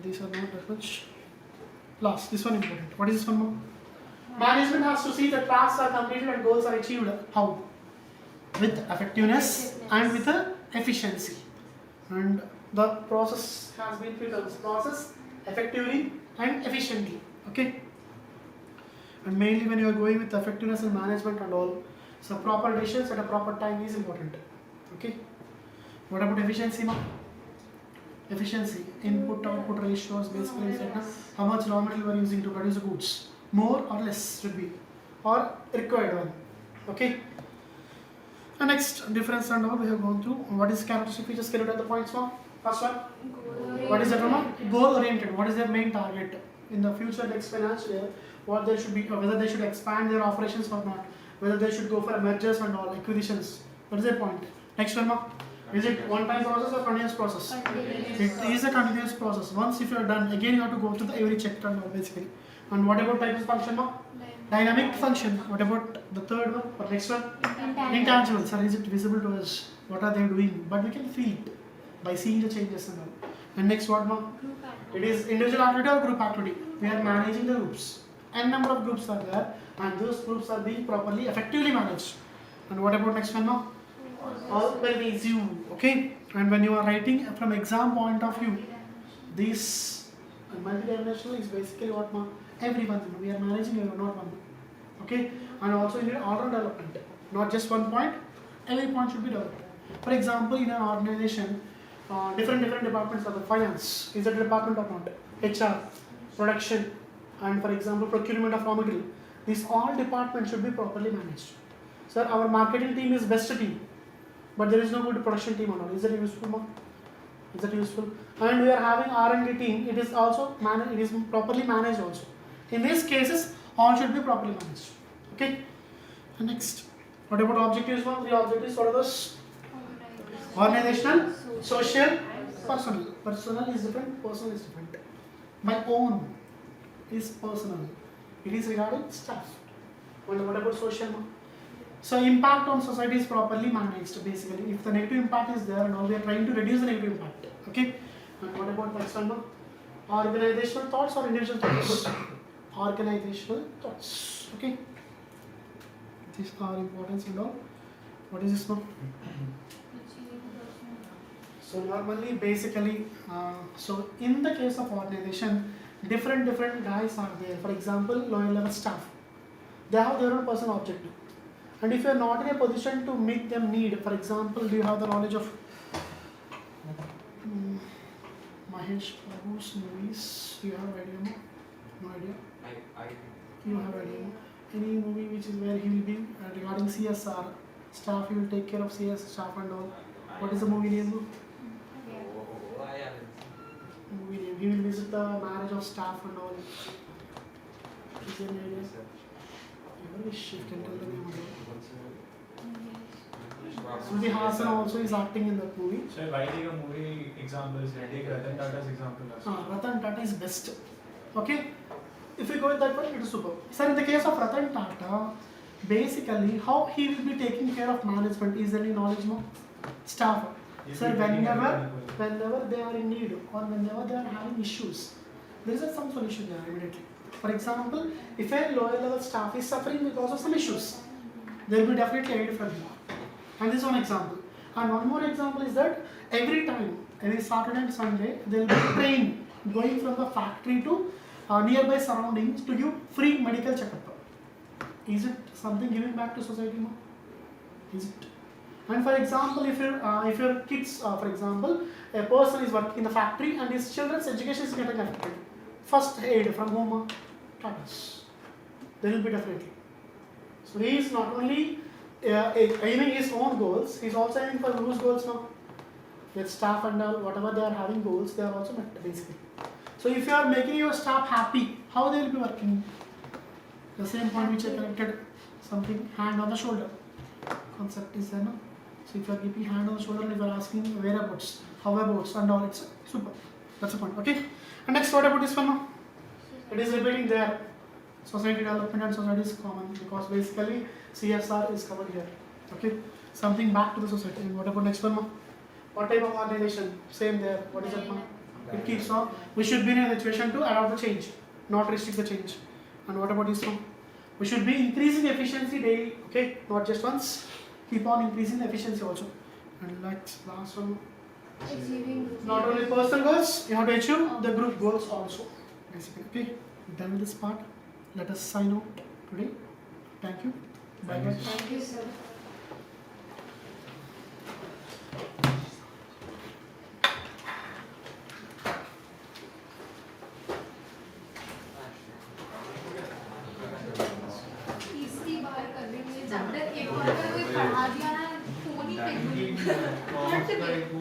These are not that much. Last, this one important. What is this one more? Management has to see that tasks are completed and goals are achieved. How? With effectiveness and with efficiency. And the process has been 3 terms. Process, effectively and efficiently. Okay. And mainly when you are going with effectiveness in management and all, so proper decisions at a proper time is important. Okay. What about efficiency, ma? Efficiency, input-output ratios basically is like how much raw material we are using to produce the goods. More or less should be, or required one. Okay. The next difference and all we have gone through. What is characteristic features? Can you tell the points, ma? First one. What is that, ma? Goal-oriented. What is their main target in the future next financial year? What they should be, or whether they should expand their operations or not, whether they should go for mergers and all acquisitions. What is their point? Next one, ma? Is it one-time process or continuous process? It is a continuous process. Once if you are done, again you have to go through the every check and all basically. And what about type of function, ma? Dynamic function. What about the third one or next one? Intangible. Sir, is it visible to us? What are they doing? But we can feel it by seeing the changes and all. And next what, ma? It is individual activity or group activity. We are managing the groups. N number of groups are there, and those groups are being properly, effectively managed. And what about next one, ma? Always you. Okay. And when you are writing from exam point of view, this multidimensional is basically what, ma? Everyone. We are managing everyone, not one. Okay. And also you need all-round development, not just one point. Every point should be developed. For example, in an organization, different departments are the finance. Is that a department or not? HR, production, and for example, procurement of raw material. These all departments should be properly managed. Sir, our marketing team is best team, but there is no good production team or not. Is that useful, ma? Is that useful? And we are having R&D team. It is also managed. It is properly managed also. In these cases, all should be properly managed. Okay. And next, what about objectives, ma? The objectives what are those? Organizational, social, personal. Personal is different. Personal is different. My own is personal. It is regarding staff. And what about social, ma? So impact on society is properly managed basically. If the negative impact is there and all, we are trying to reduce the negative impact. Okay. And what about next one? Organizational thoughts or individual thoughts? Organizational thoughts. Okay. These are important and all. What is this now? So normally, basically, so in the case of organization, different guys are there. For example, lower level staff, they have their own personal objective, and if you are not in a position to meet them need, for example, do you have the knowledge of Mahesh Prabhu's movies? Do you have idea? No idea. You have idea? Any movie which is where he will be regarding CSR staff, he will take care of CS staff and all. What is the movie name? Movie name. He will visit the marriage of staff and all. Is there any idea? Shift can tell the name again. Shruti Hassan also is acting in that movie. So if I take a movie example, take Ratan Tata's example. Ratan Tata is best. Okay? If we go with that one, it is super. Sir, in the case of Ratan Tata, basically how he will be taking care of management, is there any knowledge more? Staff. Sir, whenever they are in need or whenever they are having issues, there is some solution there immediately. For example, if a lower level staff is suffering because of some issues, there will be definitely aid from him. And this is one example. And one more example is that every time, every Saturday and Sunday, there will be a train going from the factory to nearby surroundings to give free medical checkup. Is it something giving back to society more? Is it? And for example, if your kids, for example, a person is working in the factory and his children's education is getting affected, first aid from whom? Tatas. There will be definitely. So he is not only aiming his own goals, he is also aiming for whose goals now? With staff and all, whatever they are having goals, they are also met basically. So if you are making your staff happy, how they will be working? The same point which I connected, something hand on the shoulder. Concept is there, no? So if you are keeping hand on the shoulder and if you are asking whereabouts, how abouts and all, it's super. That's the point, okay? And next, what about this one now? It is repeating there. Society development and society is common because basically CSR is covered here. Okay? Something back to the society. And what about next one now? What type of organization? Same there. What is it now? It keeps on. We should be in a situation to adopt the change, not restrict the change. And what about this one? We should be increasing efficiency daily, okay? Not just once. Keep on increasing the efficiency also. And last one. Not only personal goals, you have to achieve the group goals also. Basically, okay? Done with this part. Let us sign out today. Thank you. Bye bye. Thank you, sir. तीसरी बार करने में जब तक एक बार कोई पढ़ा दिया ना फोन ही फेंक